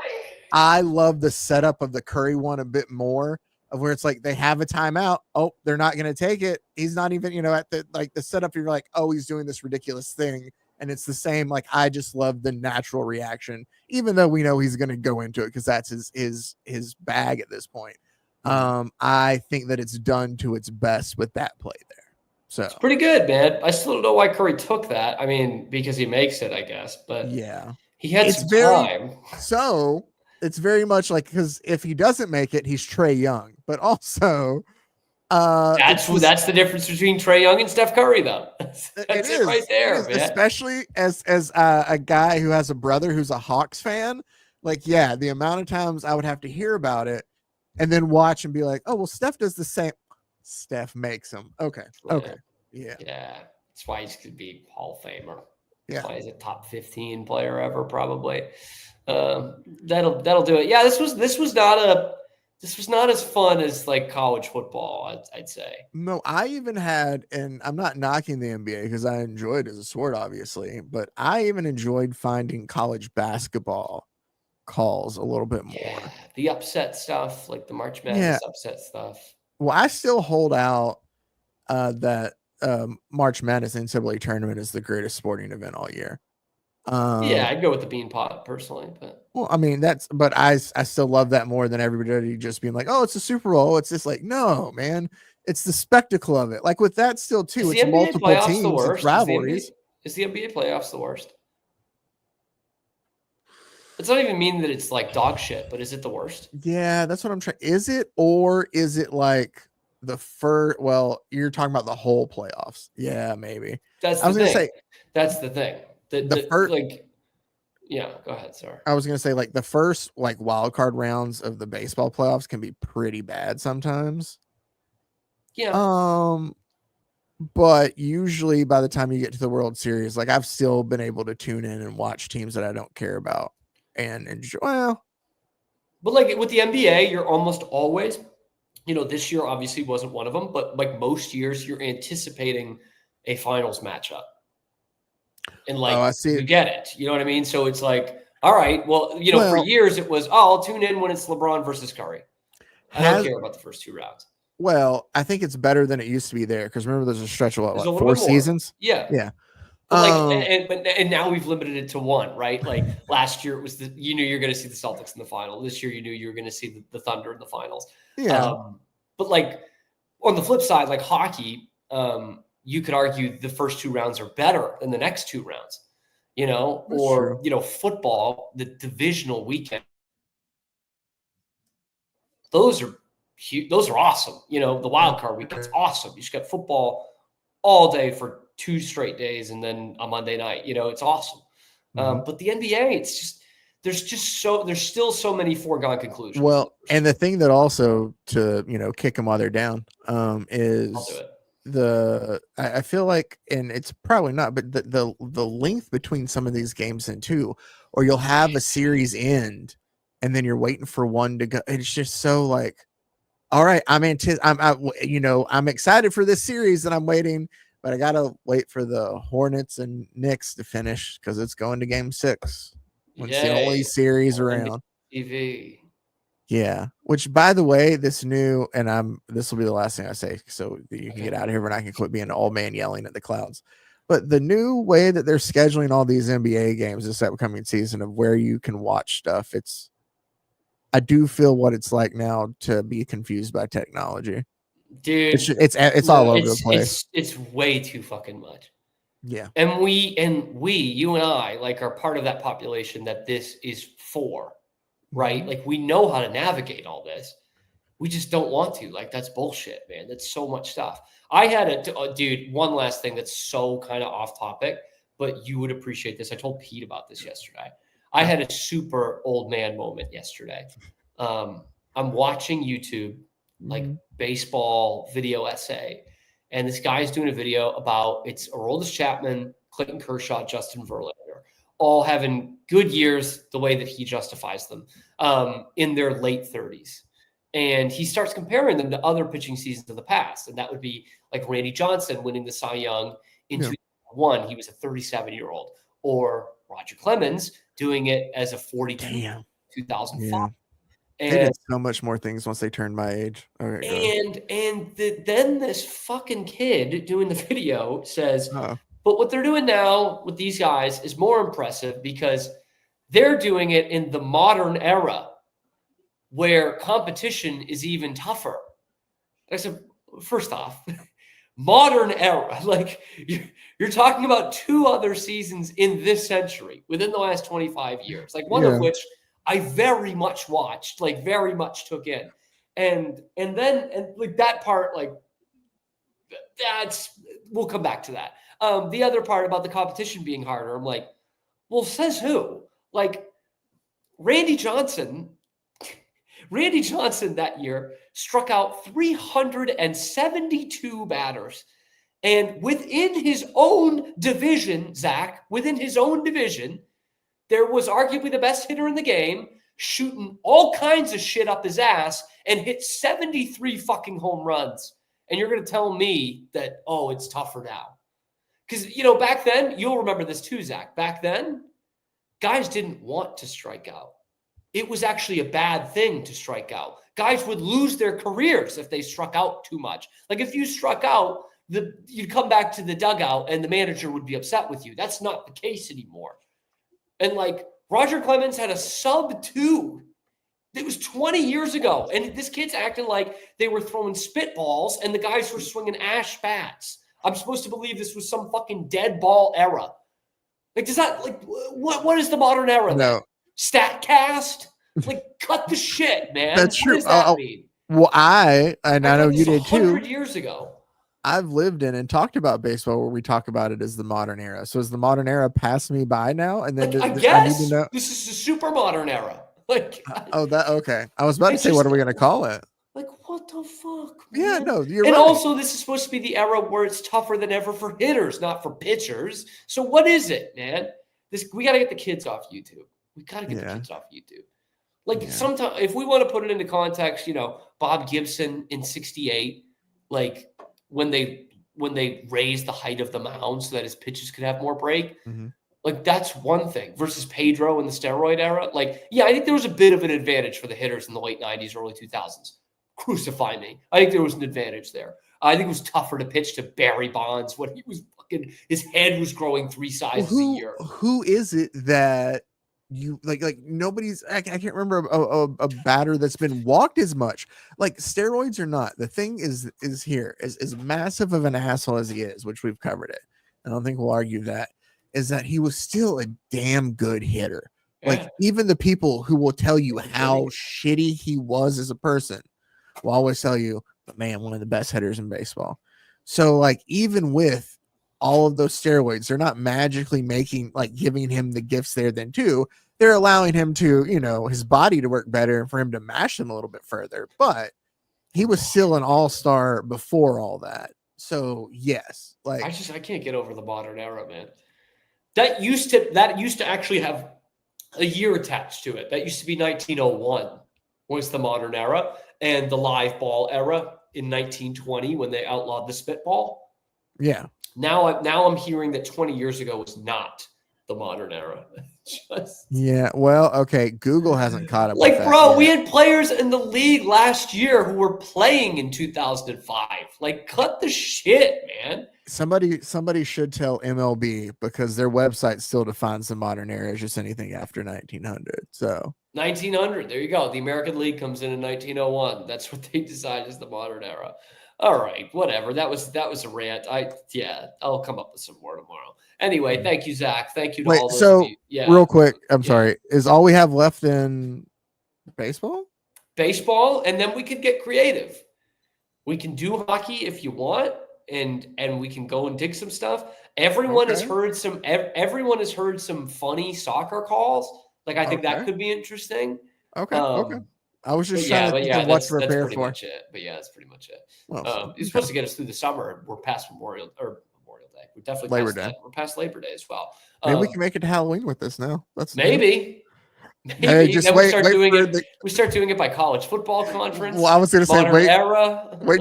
Speaker 5: I love the setup of the Curry one a bit more, of where it's like they have a timeout. Oh, they're not going to take it. He's not even, at the setup. You're like, oh, he's doing this ridiculous thing. And it's the same. Like, I just love the natural reaction, even though we know he's going to go into it because that's his bag at this point. I think that it's done to its best with that play there. So
Speaker 3: it's pretty good, man. I still don't know why Curry took that. I mean, because he makes it, I guess. But
Speaker 5: yeah,
Speaker 3: he had some time.
Speaker 5: So it's very much like, because if he doesn't make it, he's Trae Young. But also,
Speaker 3: that's the difference between Trae Young and Steph Curry, though. That's it right there, man.
Speaker 5: Especially as a guy who has a brother who's a Hawks fan. Like, yeah, the amount of times I would have to hear about it and then watch and be like, oh, well, Steph does the same. Steph makes him. Okay. Yeah.
Speaker 3: That's why he could be Hall of Famer.
Speaker 5: Yeah.
Speaker 3: That's why he's a top 15 player ever, probably. That'll do it. Yeah, this was not as fun as like college football, I'd say.
Speaker 5: No, I even had, and I'm not knocking the NBA because I enjoyed it as a sport, obviously, but I even enjoyed finding college basketball calls a little bit more.
Speaker 3: Yeah, the upset stuff, like the March Madness upset stuff.
Speaker 5: Well, I still hold out that March Madness NCAA tournament is the greatest sporting event all year.
Speaker 3: I'd go with the bean pot personally, but
Speaker 5: well, I mean but I still love that more than everybody just being like, oh, it's a Super Bowl. It's just like, no, man, it's the spectacle of it. Like with that still too, it's multiple teams, it's rivalries.
Speaker 3: Is the NBA playoffs the worst? It's not even mean that it's like dog shit, but is it the worst?
Speaker 5: Yeah, that's what I'm trying. Is it, or is it like the first? Well, you're talking about the whole playoffs. Yeah, maybe.
Speaker 3: That's the thing. That's the thing. The first, yeah, go ahead. Sorry.
Speaker 5: I was gonna say like the first like wild card rounds of the baseball playoffs can be pretty bad sometimes.
Speaker 3: Yeah.
Speaker 5: But usually by the time you get to the World Series, like I've still been able to tune in and watch teams that I don't care about and enjoy. Well,
Speaker 3: but like with the NBA, you're almost always, this year obviously wasn't one of them, but like most years, you're anticipating a finals matchup. And like,
Speaker 5: I see
Speaker 3: you get it. You know what I mean? So it's like, all right, well, for years it was, I'll tune in when it's LeBron versus Curry. I don't care about the first two rounds.
Speaker 5: Well, I think it's better than it used to be there because remember there's a stretch of what 4 seasons?
Speaker 3: Yeah. But and now we've limited it to one, right? Like last year it was you knew you're going to see the Celtics in the final. This year you knew you were going to see the Thunder in the finals.
Speaker 5: Yeah.
Speaker 3: But like on the flip side, like hockey, you could argue the first two rounds are better than the next two rounds, or football, the divisional weekend. Those are huge. Those are awesome. The wild card weekend's awesome. You just got football all day for 2 straight days and then a Monday night. It's awesome. But the NBA, it's just there's still so many foregone conclusions.
Speaker 5: Well, and the thing that also to kick them while they're down is I feel like, and it's probably not, but the length between some of these games and two, or you'll have a series end and then you're waiting for one to go. It's just so like, all right, I'm excited for this series and I'm waiting, but I gotta wait for the Hornets and Knicks to finish because it's going to Game 6. It's the only series around.
Speaker 3: TV.
Speaker 5: Yeah. Which, by the way, this will be the last thing I say, so that you can get out of here and I can quit being an old man yelling at the clouds. But the new way that they're scheduling all these NBA games this upcoming season of where you can watch stuff, I do feel what it's like now to be confused by technology.
Speaker 3: Dude,
Speaker 5: it's all over the place.
Speaker 3: It's way too fucking much.
Speaker 5: Yeah.
Speaker 3: And we, you and I, like, are part of that population that this is for, right?
Speaker 5: Mm-hmm.
Speaker 3: Like, we know how to navigate all this. We just don't want to. Like, that's bullshit, man. That's so much stuff. I had dude, one last thing that's so kind of off topic, but you would appreciate this. I told Pete about this yesterday. I had a super old man moment yesterday. I'm watching YouTube, like baseball video essay, and this guy's doing a video about it's Aroldis Chapman, Clayton Kershaw, Justin Verlander, all having good years the way that he justifies them in their late 30s. And he starts comparing them to other pitching seasons of the past. And that would be like Randy Johnson winning the Cy Young in 2001. He was a 37-year-old. Or Roger Clemens doing it as a 42, 2005.
Speaker 5: Yeah.
Speaker 3: And
Speaker 5: they did so much more things once they turned my age. Okay,
Speaker 3: then this fucking kid doing the video says, but what they're doing now with these guys is more impressive because they're doing it in the modern era where competition is even tougher. I said, first off, modern era, like you're talking about 2 other seasons in this century within the last 25 years, like one of which I very much watched, like very much took in. And like that part, like we'll come back to that. The other part about the competition being harder, I'm like, well, says who? Like Randy Johnson that year struck out 372 batters. And within his own division, Zach, there was arguably the best hitter in the game, shooting all kinds of shit up his ass and hit 73 fucking home runs. And you're going to tell me that, oh, it's tougher now. Because, back then, you'll remember this too, Zach. Back then, guys didn't want to strike out. It was actually a bad thing to strike out. Guys would lose their careers if they struck out too much. Like if you struck out, you'd come back to the dugout and the manager would be upset with you. That's not the case anymore. And like Roger Clemens had a sub-2. It was 20 years ago. And this kid's acting like they were throwing spitballs and the guys were swinging ash bats. I'm supposed to believe this was some fucking dead ball era. Like, does that, like, what is the modern era?
Speaker 5: No.
Speaker 3: StatCast? Like, cut the shit, man.
Speaker 5: That's true.
Speaker 3: What does that mean?
Speaker 5: Well, I know you did too.
Speaker 3: 100 years ago.
Speaker 5: I've lived in and talked about baseball where we talk about it as the modern era. So is the modern era passed me by now? And then
Speaker 3: I guess
Speaker 5: I need to know.
Speaker 3: This is the super modern era. Like,
Speaker 5: okay. I was about to say, what are we going to call it?
Speaker 3: Like, what the fuck?
Speaker 5: Man? Yeah, no, you're
Speaker 3: right. And also, this is supposed to be the era where it's tougher than ever for hitters, not for pitchers. So what is it, man? We got to get the kids off YouTube. We got to get the kids off YouTube. Like sometimes, if we want to put it into context, Bob Gibson in '68, like when they raised the height of the mound so that his pitches could have more break. Mm-hmm. Like that's one thing versus Pedro in the steroid era. Like, yeah, I think there was a bit of an advantage for the hitters in the late 90s, early 2000s. Crucify me. I think there was an advantage there. I think it was tougher to pitch to Barry Bonds when he was his head was growing 3 sizes a year.
Speaker 5: Who is it that you like nobody's, I can't remember a batter that's been walked as much. Like steroids or not, the thing is here as massive of an asshole as he is, which we've covered it. I don't think we'll argue that, is that he was still a damn good hitter. Yeah. Like even the people who will tell you how shitty he was as a person will always tell you, but man, one of the best hitters in baseball. So like even with all of those steroids, they're not magically giving him the gifts there then too. They're allowing him to, his body to work better and for him to mash them a little bit further. But he was still an all-star before all that. So yes, like
Speaker 3: I can't get over the modern era, man. That used to actually have a year attached to it. That used to be 1901 was the modern era, and the live ball era in 1920 when they outlawed the spitball.
Speaker 5: Yeah.
Speaker 3: Now I'm hearing that 20 years ago was not the modern era.
Speaker 5: Yeah. Well, okay. Google hasn't caught up.
Speaker 3: Like, bro, we had players in the league last year who were playing in 2005. Like, cut the shit, man.
Speaker 5: Somebody should tell MLB because their website still defines the modern era as just anything after 1900. So
Speaker 3: 1900, there you go. The American League comes in 1901. That's what they decide is the modern era. All right, whatever. That was a rant. I'll come up with some more tomorrow. Anyway, thank you, Zach. Thank you to all those of you. Yeah.
Speaker 5: Real quick, I'm sorry. Is all we have left in baseball?
Speaker 3: Baseball, and then we could get creative. We can do hockey if you want, and we can go and dig some stuff. Everyone has heard some funny soccer calls. Like, I think that could be interesting.
Speaker 5: Okay. I was just trying to think of what to prepare
Speaker 3: pretty
Speaker 5: for.
Speaker 3: Much it. But yeah, that's pretty much it. It's supposed to get us through the summer. We're past Memorial Day. We're definitely
Speaker 5: Labor
Speaker 3: past
Speaker 5: Day.
Speaker 3: We're past Labor Day as well.
Speaker 5: Maybe we can make it to Halloween with this now.
Speaker 3: Maybe.
Speaker 5: Hey, just
Speaker 3: we start doing it by college football conference.
Speaker 5: Well, I was going to say, wait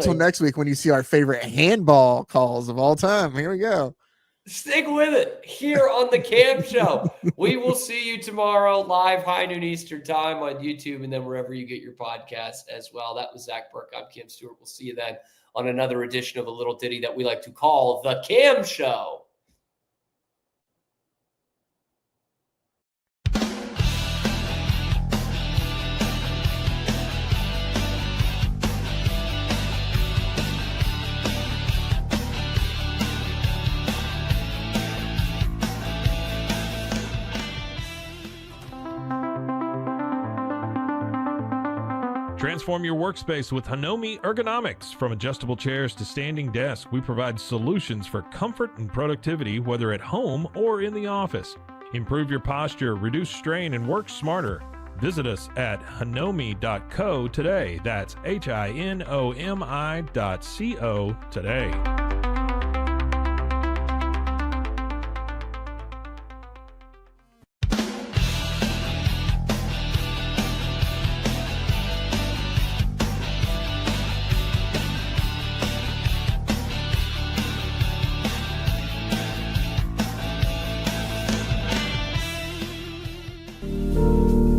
Speaker 5: till
Speaker 3: like,
Speaker 5: next week when you see our favorite handball calls of all time. Here we go.
Speaker 3: Stick with it here on the Cam Show. We will see you tomorrow live, high noon Eastern time on YouTube, and then wherever you get your podcasts as well. That was Zach Burke. I'm Cam Stewart. We'll see you then on another edition of a little ditty that we like to call the Cam Show.
Speaker 2: Transform your workspace with Hanomi Ergonomics. From adjustable chairs to standing desks, we provide solutions for comfort and productivity, whether at home or in the office. Improve your posture, reduce strain, and work smarter. Visit us at hanomi.co today. That's HINOMI.co today.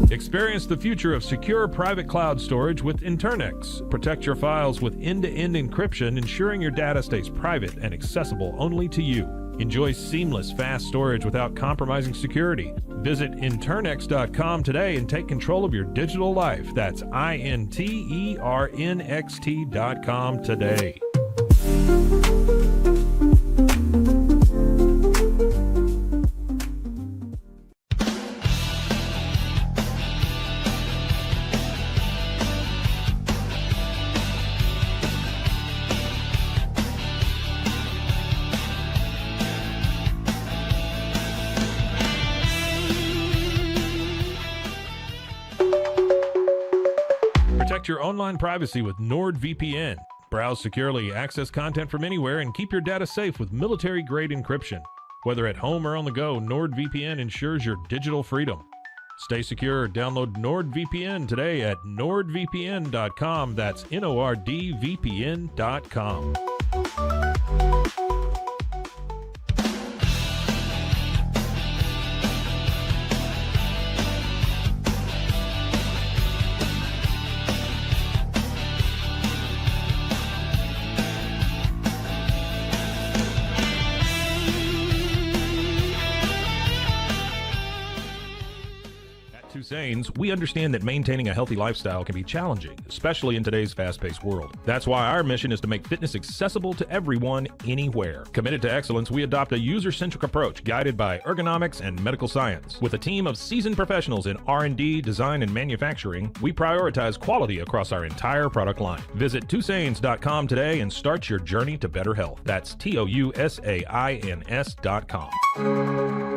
Speaker 2: Experience the future of secure private cloud storage with Internex. Protect your files with end-to-end encryption, ensuring your data stays private and accessible only to you. Enjoy seamless, fast storage without compromising security. Visit Internex.com today and take control of your digital life. That's INTERNXT.com today. Protect your online privacy with NordVPN. Browse securely, access content from anywhere, and keep your data safe with military-grade encryption. Whether at home or on the go, NordVPN ensures your digital freedom. Stay secure. Download NordVPN today at nordvpn.com. That's NORDVPN.com. Sains, we understand that maintaining a healthy lifestyle can be challenging, especially in today's fast-paced world. That's why our mission is to make fitness accessible to everyone, anywhere. Committed to excellence, we adopt a user-centric approach guided by ergonomics and medical science. With a team of seasoned professionals in R&D, design, and manufacturing, we prioritize quality across our entire product line. Visit twosains.com today and start your journey to better health. That's TOUSAINS.com.